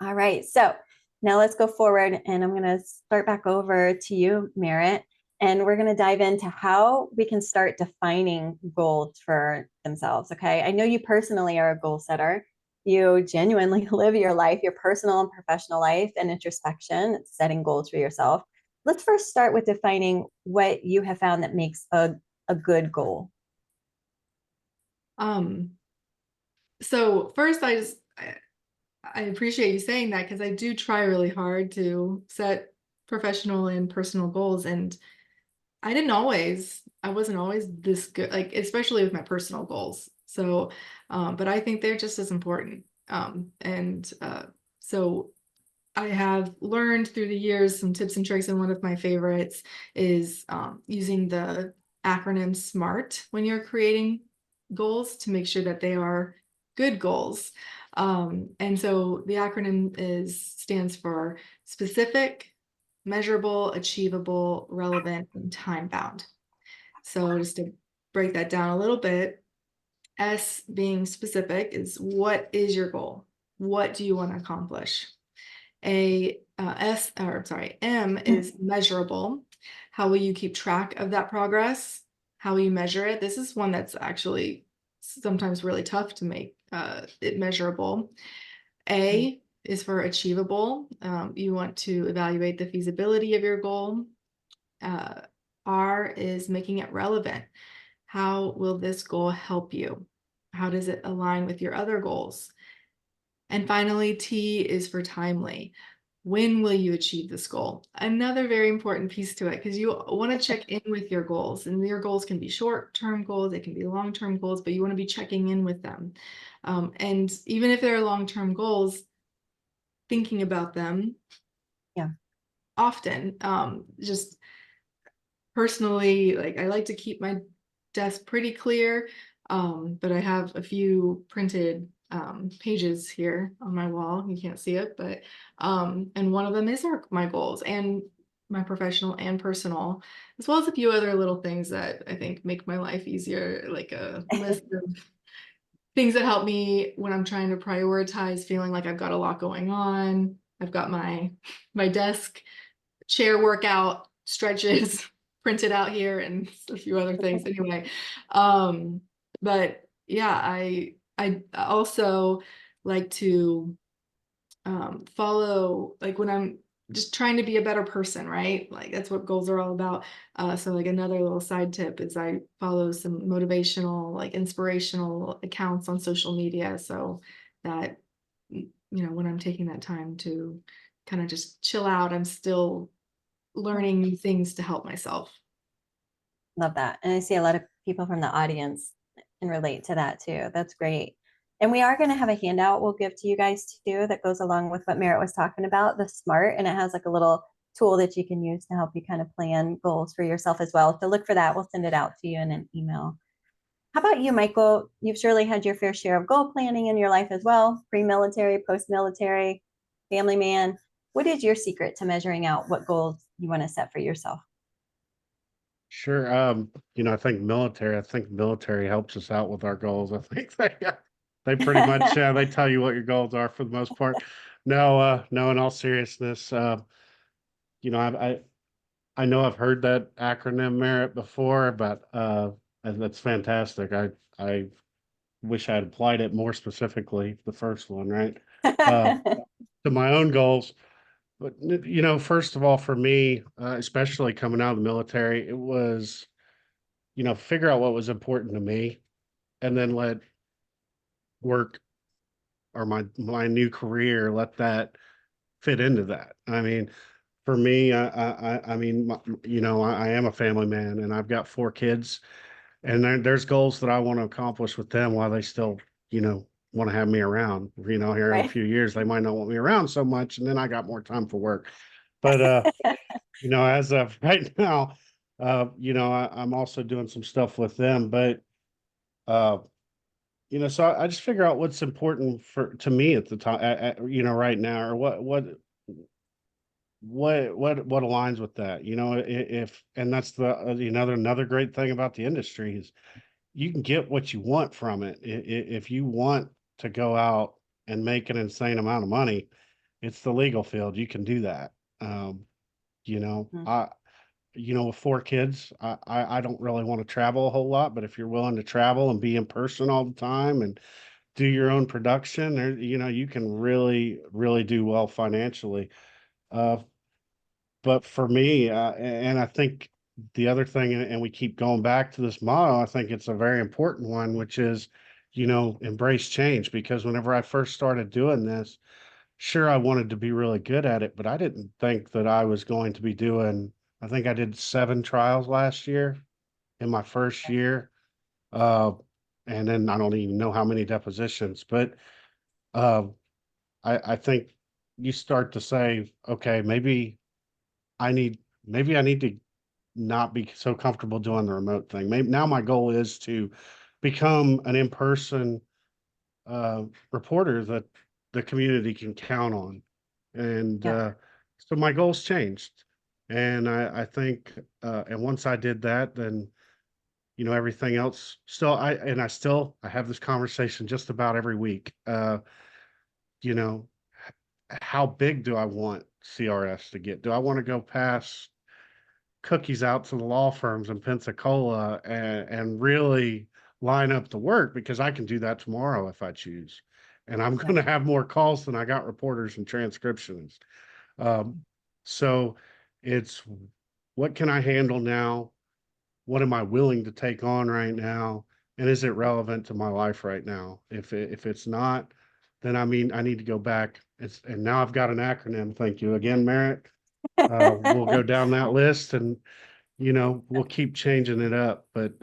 All right. So now let's go forward and I'm going to start back over to you, Merritt. And we're going to dive into how we can start defining goals for themselves. Okay. I know you personally are a goal setter. You genuinely live your life, your personal and professional life, and introspection, setting goals for yourself. Let's first start with defining what you have found that makes a good goal. So first I appreciate you saying that because I do try really hard to set professional and personal goals, and I wasn't always this good, like especially with my personal goals. So, but I think they're just as important. So I have learned through the years some tips and tricks, and one of my favorites is using the acronym SMART when you're creating goals to make sure that they are good goals. And so the acronym stands for specific, measurable, achievable, relevant, and time-bound. So just to break that down a little bit, S being specific is what is your goal? What do you want to accomplish? M is measurable. How will you keep track of that progress? How will you measure it? This is one that's actually sometimes really tough to make it measurable. A is for achievable. You want to evaluate the feasibility of your goal. R is making it relevant. How will this goal help you? How does it align with your other goals? And finally, T is for timely. When will you achieve this goal? Another very important piece to it, because you want to check in with your goals, and your goals can be short-term goals, they can be long-term goals, but you want to be checking in with them. And even if they're long-term goals, thinking about them often. Just personally, like I like to keep my desk pretty clear, but I have a few printed pages here on my wall. You can't see it, but and one of them is my goals and my professional and personal, as well as a few other little things that I think make my life easier, like a list of things that help me when I'm trying to prioritize, feeling like I've got a lot going on. I've got my desk chair workout stretches printed out here and a few other things anyway. But yeah, I also like to follow, like when I'm just trying to be a better person, right? Like that's what goals are all about. So like another little side tip is I follow some motivational, like inspirational accounts on social media, so that, when I'm taking that time to kind of just chill out, I'm still learning new things to help myself. Love that. And I see a lot of people from the audience can relate to that too. That's great. And we are going to have a handout we'll give to you guys too that goes along with what Merritt was talking about, the SMART, and it has like a little tool that you can use to help you kind of plan goals for yourself as well. So look for that. We'll send it out to you in an email. How about you, Michael? You've surely had your fair share of goal planning in your life as well, pre-military, post-military, family man. What is your secret to measuring out what goals you want to set for yourself? Sure. I think military helps us out with our goals. I think they pretty much they tell you what your goals are for the most part. No, in all seriousness, I know I've heard that acronym Merit before, but that's fantastic. I wish I had applied it more specifically, the first one, right? To my own goals. But first of all, for me, especially coming out of the military, it was, figure out what was important to me, and then let work or my new career let that fit into that. I mean, for me, I mean, I am a family man, and I've got 4 kids, and there's goals that I want to accomplish with them while they still, want to have me around. Here in a Right. few years, they might not want me around so much, and then I got more time for work. But as of right now, I'm also doing some stuff with them. But Uh, so I just figure out what's important to me at the time, right now, or what aligns with that, if, and that's the, another great thing about the industry is you can get what you want from it. If you want to go out and make an insane amount of money, it's the legal field. You can do that. You know, Mhm. I, with 4 kids, I don't really want to travel a whole lot, but if you're willing to travel and be in person all the time and do your own production, there, you can really, really do well financially. Uh, but for me, and I think the other thing, and we keep going back to this motto, I think it's a very important one, which is, embrace change. Because whenever I first started doing this, sure, I wanted to be really good at it, but I didn't think that I was going to be doing, I think I did 7 trials last year in my first year. Uh, and then I don't even know how many depositions, but uh, I think you start to say, okay, I need, maybe I need to not be so comfortable doing the remote thing. Maybe now my goal is to become an in-person reporter that the community can count on. And Yeah. so my goals changed. And I think, and once I did that, then, everything else still, I have this conversation just about every week. You know, how big do I want CRS to get? Do I want to go past cookies out to the law firms in Pensacola and really line up the work? Because I can do that tomorrow if I choose. And I'm Yeah. going to have more calls than I got reporters and transcriptionists. So it's, what can I handle now? What am I willing to take on right now? And is it relevant to my life right now? If it's not, then I need to go back. And now I've got an acronym. Thank you again, Merrick. We'll go down that list and, we'll keep changing it up. But,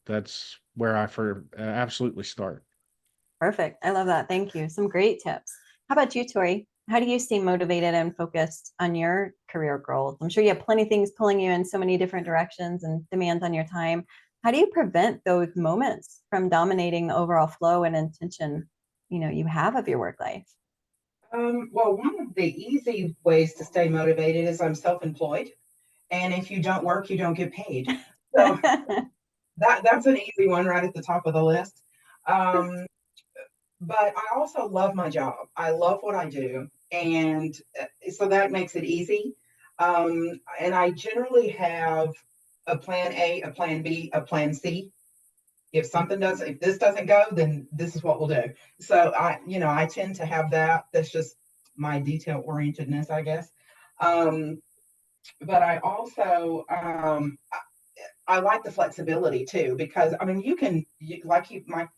that's where I absolutely start. Perfect. I love that. Thank you. Some great tips. How about you, Tori? How do you stay motivated and focused on your career goals? I'm sure you have plenty of things pulling you in so many different directions and demands on your time. How do you prevent those moments from dominating the overall flow and intention, you have of your work life? Well, one of the easy ways to stay motivated is I'm self-employed, and if you don't work, you don't get paid. So that's an easy one right at the top of the list. Um, but I also love my job. I love what I do, and so that makes it easy. And I generally have a plan A, a plan B, a plan C. If this doesn't go, then this is what we'll do. So I tend to have that. That's just my detail orientedness, I guess. But I also, I like the flexibility too, because I mean,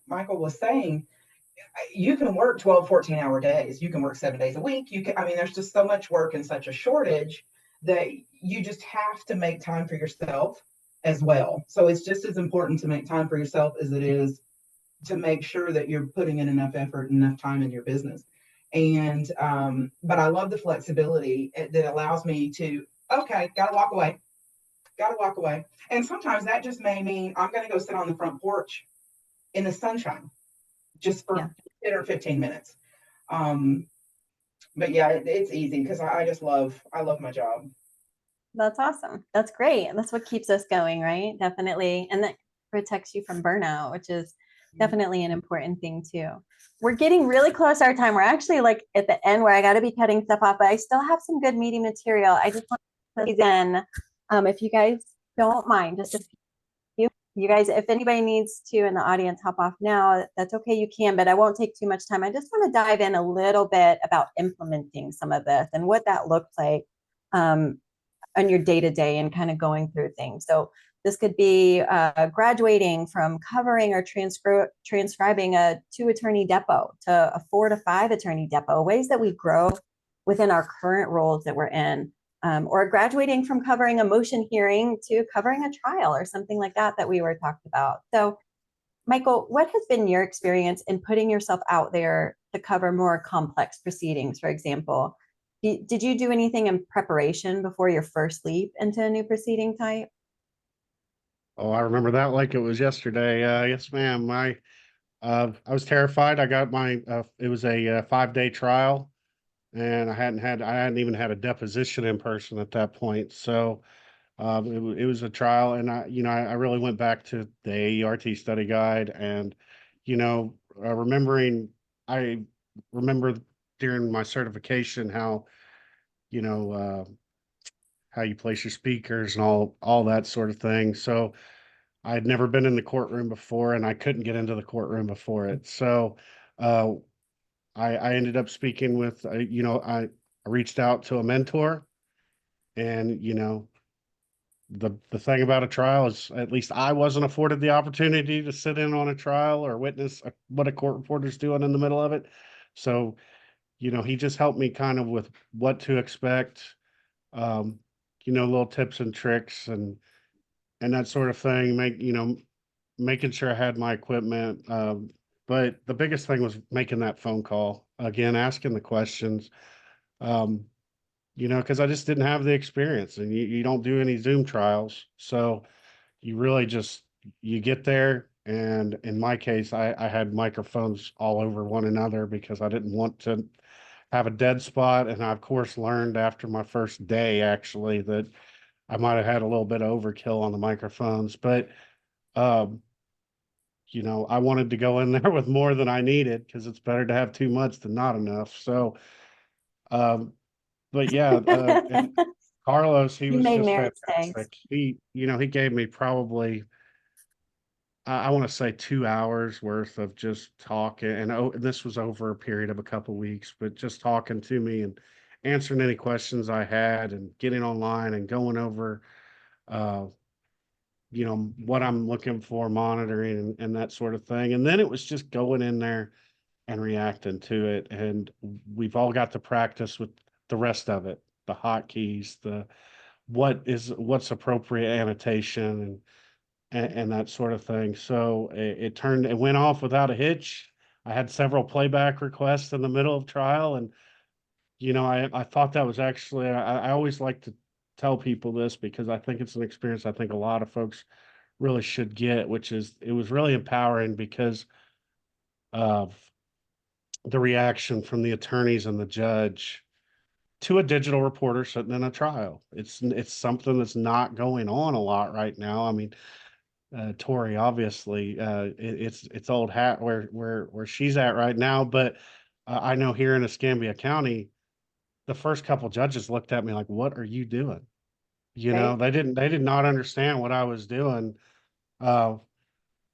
Michael was saying, you can work 12, 14-hour days. You can work 7 days a week. There's just so much work and such a shortage that you just have to make time for yourself as well. So it's just as important to make time for yourself as it is to make sure that you're putting in enough effort and enough time in your business. And, but I love the flexibility that allows me to, okay, gotta walk away. And sometimes that just may mean I'm going to go sit on the front porch in the sunshine just for Yeah. 10 or 15 minutes. But yeah, it's easy because I love my job. That's awesome. That's great. That's what keeps us going, right? Definitely. And that protects you from burnout, which is definitely an important thing too. We're getting really close to our time. We're actually like at the end where I got to be cutting stuff off, but I still have some good meaty material. I just want to put these in, if you guys don't mind, just a few. You guys, if anybody needs to in the audience hop off now, that's okay. You can, but I won't take too much time. I just want to dive in a little bit about implementing some of this and what that looks like. On your day-to-day and kind of going through things. So this could be graduating from covering or transcribing a 2-attorney depot to a 4 to 5 attorney depot, ways that we grow within our current roles that we're in, or graduating from covering a motion hearing to covering a trial or something like that we were talking about. So Michael, what has been your experience in putting yourself out there to cover more complex proceedings, for example? Did you do anything in preparation before your first leap into a new proceeding type? Oh, I remember that like it was yesterday. Yes, ma'am. I was terrified. I got it was a 5 day trial, and I hadn't even had a deposition in person at that point. So, it was a trial, and I really went back to the AERT study guide, and, you know, I remember during my certification you know, uh, how you place your speakers and all that sort of thing. So I had never been in the courtroom before, and I couldn't get into the courtroom before it. So, uh, I ended up speaking with, I reached out to a mentor, and, the thing about a trial is, at least I wasn't afforded the opportunity to sit in on a trial or witness what a court reporter's doing in the middle of it. So, he just helped me kind of with what to expect, um, little tips and tricks and that sort of thing. Making sure I had my equipment. But the biggest thing was making that phone call again, asking the questions. Um, because I just didn't have the experience, and you don't do any Zoom trials. So you really just, you get there. And in my case, I had microphones all over one another because I didn't want to have a dead spot. And I, of course, learned after my first day, actually, that I might have had a little bit of overkill on the microphones. But, um, I wanted to go in there with more than I needed, because it's better to have too much than not enough. So, um, but yeah, and Carlos, he You was made just Mary's day. fantastic. He gave me probably, I want to say 2 hours worth of just talking. And this was over a period of a couple weeks, but just talking to me and answering any questions I had, and getting online and going over, uh, what I'm looking for, monitoring, and that sort of thing. And then it was just going in there and reacting to it. And we've all got to practice with the rest of it, the hotkeys, what's appropriate annotation, and that sort of thing. So it went off without a hitch. I had several playback requests in the middle of trial, and I thought that was actually, I always like to tell people this, because I think it's an experience I think a lot of folks really should get, which is, it was really empowering because of the reaction from the attorneys and the judge to a digital reporter sitting in a trial. It's something that's not going on a lot right now. I mean, Tori, obviously, it's old hat where she's at right now, but I know here in Escambia County, the first couple judges looked at me like, "What are you doing?" Right. They did not understand what I was doing. Uh,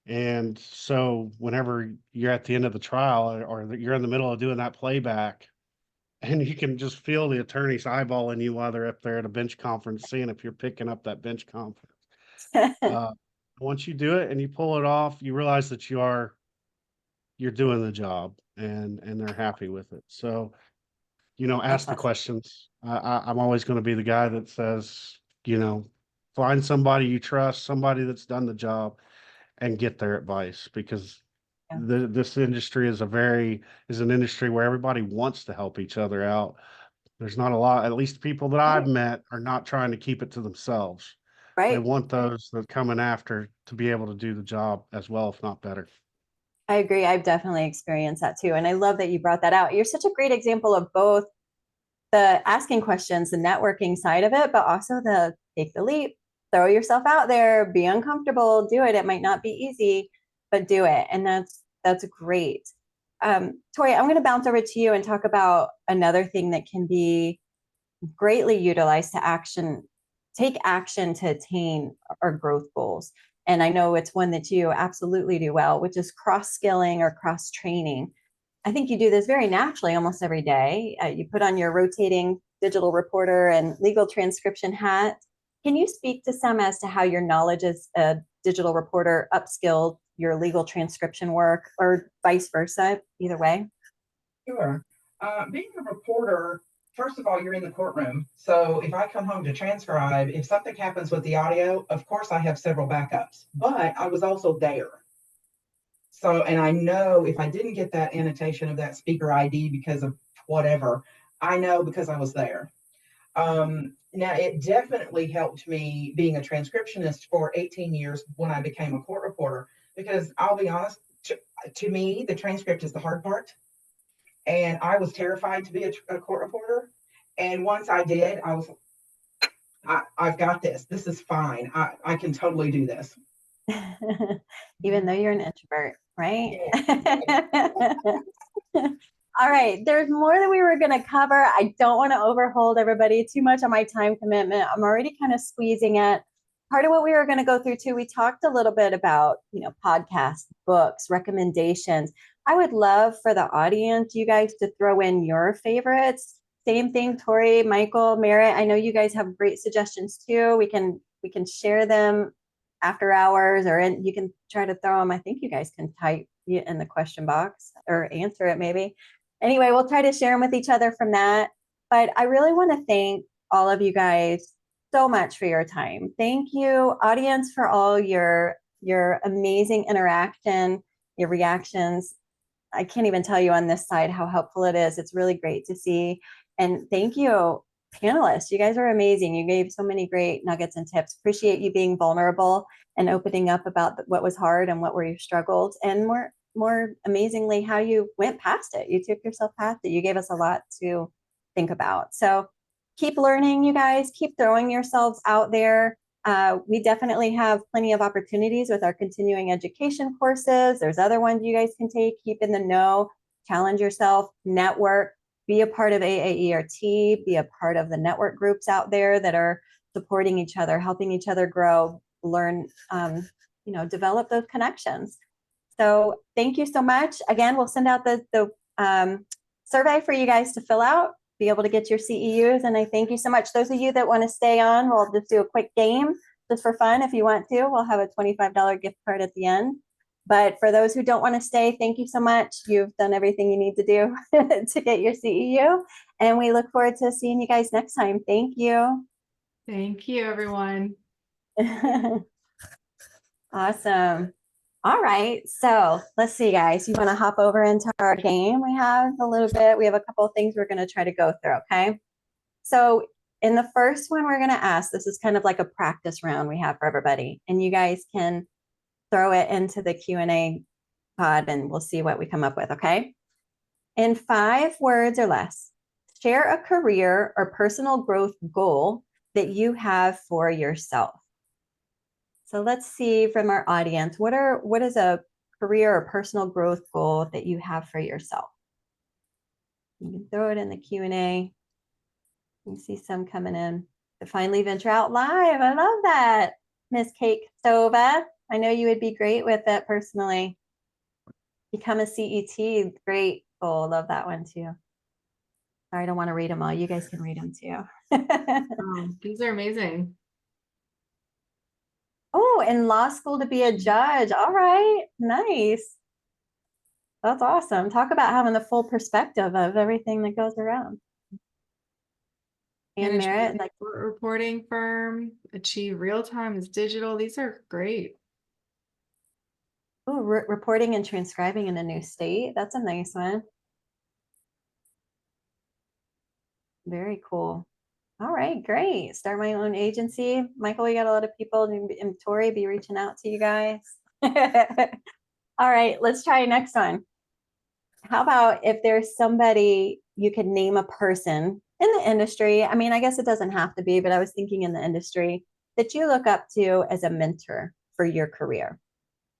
and so whenever you're at the end of the trial, or you're in the middle of doing that playback, and you can just feel the attorneys eyeballing you while they're up there at a bench conference, seeing if you're picking up that bench conference. Uh, Once you do it and you pull it off, you realize that you're doing the job, and they're happy with it. So, That's ask the awesome. questions. I'm always going to be the guy that says, you know, find somebody you trust, somebody that's done the job, and get their advice, because Yeah. this industry is an industry where everybody wants to help each other out. There's not a lot, at least people that I've Right. met are not trying to keep it to themselves. They Right. want those that coming after to be able to do the job as well, if not better. I agree. I've definitely experienced that too. And I love that you brought that out. You're such a great example of both the asking questions, the networking side of it, but also the take the leap, throw yourself out there, be uncomfortable, do it. It might not be easy, but do it. And that's great. Tori, I'm going to bounce over to you and talk about another thing that can be greatly utilized to take action to attain our growth goals. And I know it's one that you absolutely do well, which is cross skilling or cross training. I think you do this very naturally almost every day. You put on your rotating digital reporter and legal transcription hat. Can you speak to some as to how your knowledge as a digital reporter upskilled your legal transcription work, or vice versa, either way? Sure. Being a reporter, first of all, you're in the courtroom. So if I come home to transcribe, if something happens with the audio, of course I have several backups, but I was also there. So, and I know if I didn't get that annotation of that speaker ID because of whatever, I know because I was there. Now, it definitely helped me being a transcriptionist for 18 years when I became a court reporter, because I'll be honest, to me, the transcript is the hard part. And I was terrified to be a court reporter. And once I did, I've got this. This is fine. I can totally do this. Even though you're an introvert, right? Yeah. All right, there's more that we were going to cover. I don't want to overhold everybody too much on my time commitment. I'm already kind of squeezing it. Part of what we were going to go through too, we talked a little bit about, podcasts, books, recommendations. I would love for the audience, you guys, to throw in your favorites. Same thing, Tori, Michael, Merritt. I know you guys have great suggestions too. We can share them after hours, or you can try to throw them. I think you guys can type it in the question box or answer it maybe. Anyway, we'll try to share them with each other from that. But I really want to thank all of you guys so much for your time. Thank you, audience, for all your amazing interaction, your reactions. I can't even tell you on this side how helpful it is. It's really great to see. And thank you, panelists. You guys are amazing. You gave so many great nuggets and tips. Appreciate you being vulnerable and opening up about what was hard and what were your struggles, and more amazingly, how you went past it. You took yourself past it. You gave us a lot to think about. So keep learning, you guys. Keep throwing yourselves out there. We definitely have plenty of opportunities with our continuing education courses. There's other ones you guys can take. Keep in the know, challenge yourself, network, be a part of AAERT, be a part of the network groups out there that are supporting each other, helping each other grow, learn, develop those connections. So thank you so much. Again, we'll send out the survey for you guys to fill out, be able to get your CEUs. And I thank you so much. Those of you that want to stay on, we'll just do a quick game just for fun. If you want to, we'll have a $25 gift card at the end. But for those who don't want to stay, thank you so much. You've done everything you need to do to get your CEU. And we look forward to seeing you guys next time. Thank you. Thank you, everyone. Awesome. All right. So let's see, guys. You want to hop over into our game? We have a little bit. We have a couple of things we're going to try to go through. Okay. So in the first one, we're going to ask, this is kind of like a practice round we have for everybody. And you guys can throw it into the Q&A pod and we'll see what we come up with. Okay. In 5 words or less, share a career or personal growth goal that you have for yourself. So let's see from our audience, what is a career or personal growth goal that you have for yourself? You can throw it in the Q&A. You see some coming in. To finally venture out live. I love that. Miss Kate Sova. I know you would be great with it personally. Become a CET. Great goal. Love that one too. Sorry, I don't want to read them all. You guys can read them too. These are amazing. Oh, in law school to be a judge. All right. Nice. That's awesome. Talk about having the full perspective of everything that goes around. And Manage Merritt, a like, reporting firm, achieve real time as digital. These are great. oh, reporting and transcribing in a new state. That's a nice one. Very cool. All right, great. Start my own agency. Michael, we got a lot of people, and Tori be reaching out to you guys. All right, let's try next one. How about if there's somebody you could name a person in the industry? I mean, I guess it doesn't have to be, but I was thinking in the industry that you look up to as a mentor for your career.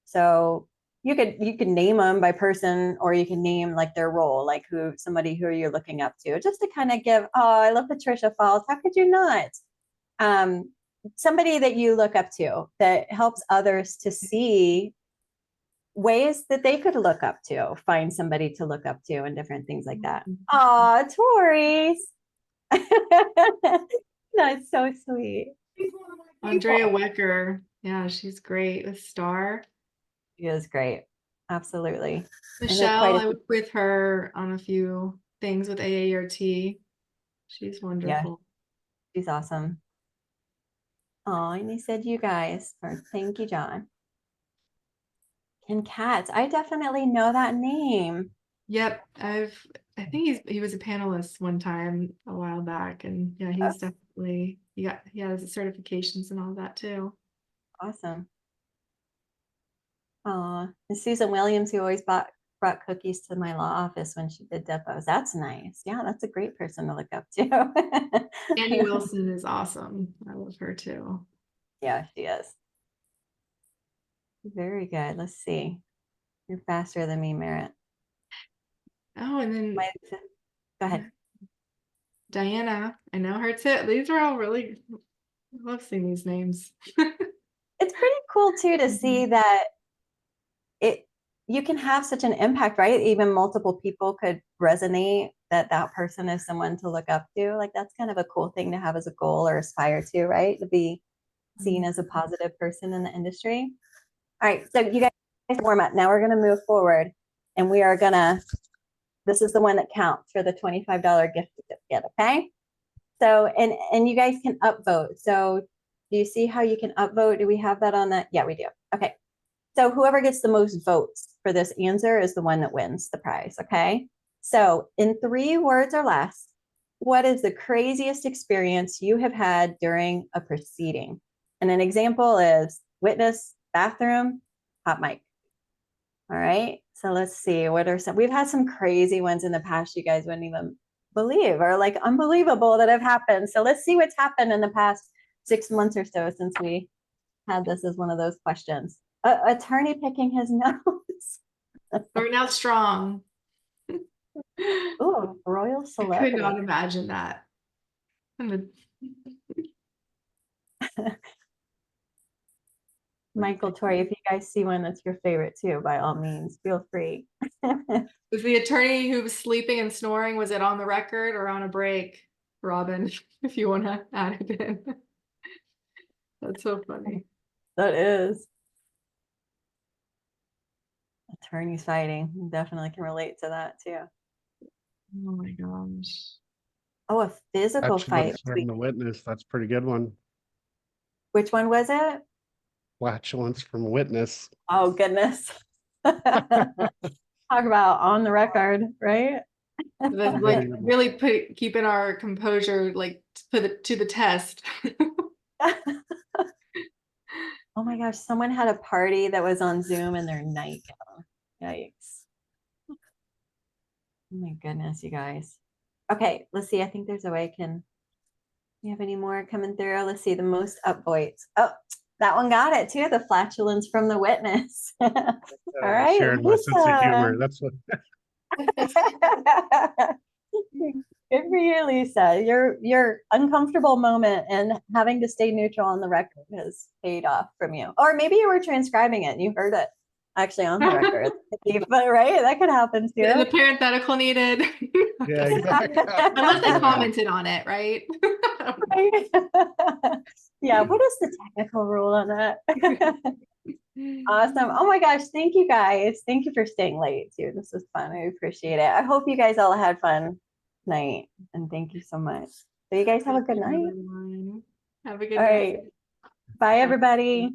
So you could name them by person, or you can name like their role, like somebody who you're looking up to, just to kind of give, oh, I love Patricia Falls. How could you not? Somebody that you look up to that helps others to see ways that they could look up to, find somebody to look up to, and different things like that. Aw, Tori's. That's so sweet. Andrea Wecker. Yeah, she's great with Star. She is great. Absolutely. Michelle, I worked with her on a few things with AART. She's wonderful. Yeah, she's awesome. Oh, and he said you guys. Thank you, John. Ken Katz. I definitely know that name. Yep, I've I think he was a panelist one time a while back, and yeah, he's definitely he has the certifications and all that too. Awesome. Oh, and Susan Williams, who always brought cookies to my law office when she did depots. That's nice. Yeah, that's a great person to look up to. Annie Wilson is awesome. I love her too. Yeah, she is. Very good. Let's see. You're faster than me, Merritt. Oh, and then Go ahead. Diana, I know her too. These are all really, I love seeing these names. It's pretty cool too to see that you can have such an impact, right? Even multiple people could resonate that person is someone to look up to. Like that's kind of a cool thing to have as a goal or aspire to, right? To be seen as a positive person in the industry. All right, so you guys warm up. Now we're going to move forward, and we are going to. This is the one that counts for the $25 gift certificate. Okay. So and you guys can upvote. So do you see how you can upvote? Do we have that on that? Yeah, we do. Okay. So whoever gets the most votes for this answer is the one that wins the prize. Okay. So in 3 words or less, what is the craziest experience you have had during a proceeding? And an example is witness, bathroom, hot mic. All right. So let's see. What are some? We've had some crazy ones in the past you guys wouldn't even believe or like unbelievable that have happened. So let's see what's happened in the past 6 months or so since we had this as one of those questions. Attorney picking his nose. Starting out strong. Oh, royal I could celebrity. not imagine that. Michael, Tori, if you guys see one that's your favorite too, by all means, feel free. Was the attorney who was sleeping and snoring, was it on the record or on a break? Robin, if you want to add it in. That's so funny. That is. Attorneys fighting. Definitely can relate to that too. Oh my gosh. Oh, a physical fight. Flatulence from the witness. That's a pretty good one. Which one was it? Flatulence from witness. Oh, goodness. Talk about on the record, right? Like really keeping our composure, like put it to the test. Oh my gosh, someone had a party that was on Zoom in their nightgown. Yikes. Oh my goodness, you guys. Okay, let's see. I think there's a way. Can you have any more coming through? Let's see. The most upvotes. Oh, that one got it too. The flatulence from the witness. All right, Sharing my sense of humor. That's what. Good for you, Lisa. Your uncomfortable moment and having to stay neutral on the record has paid off from you. Or maybe you were transcribing it and you heard it actually on the record. But right, that could happen too. The parenthetical needed. Yeah, exactly. Unless they commented on it, right? Right? Yeah, what is the technical rule on that? Awesome. Oh my gosh, thank you guys. Thank you for staying late too. This was fun. I appreciate it. I hope you guys all had fun tonight and thank you so much. So you guys have a good night. Everyone. Have a good All night. right. Bye everybody.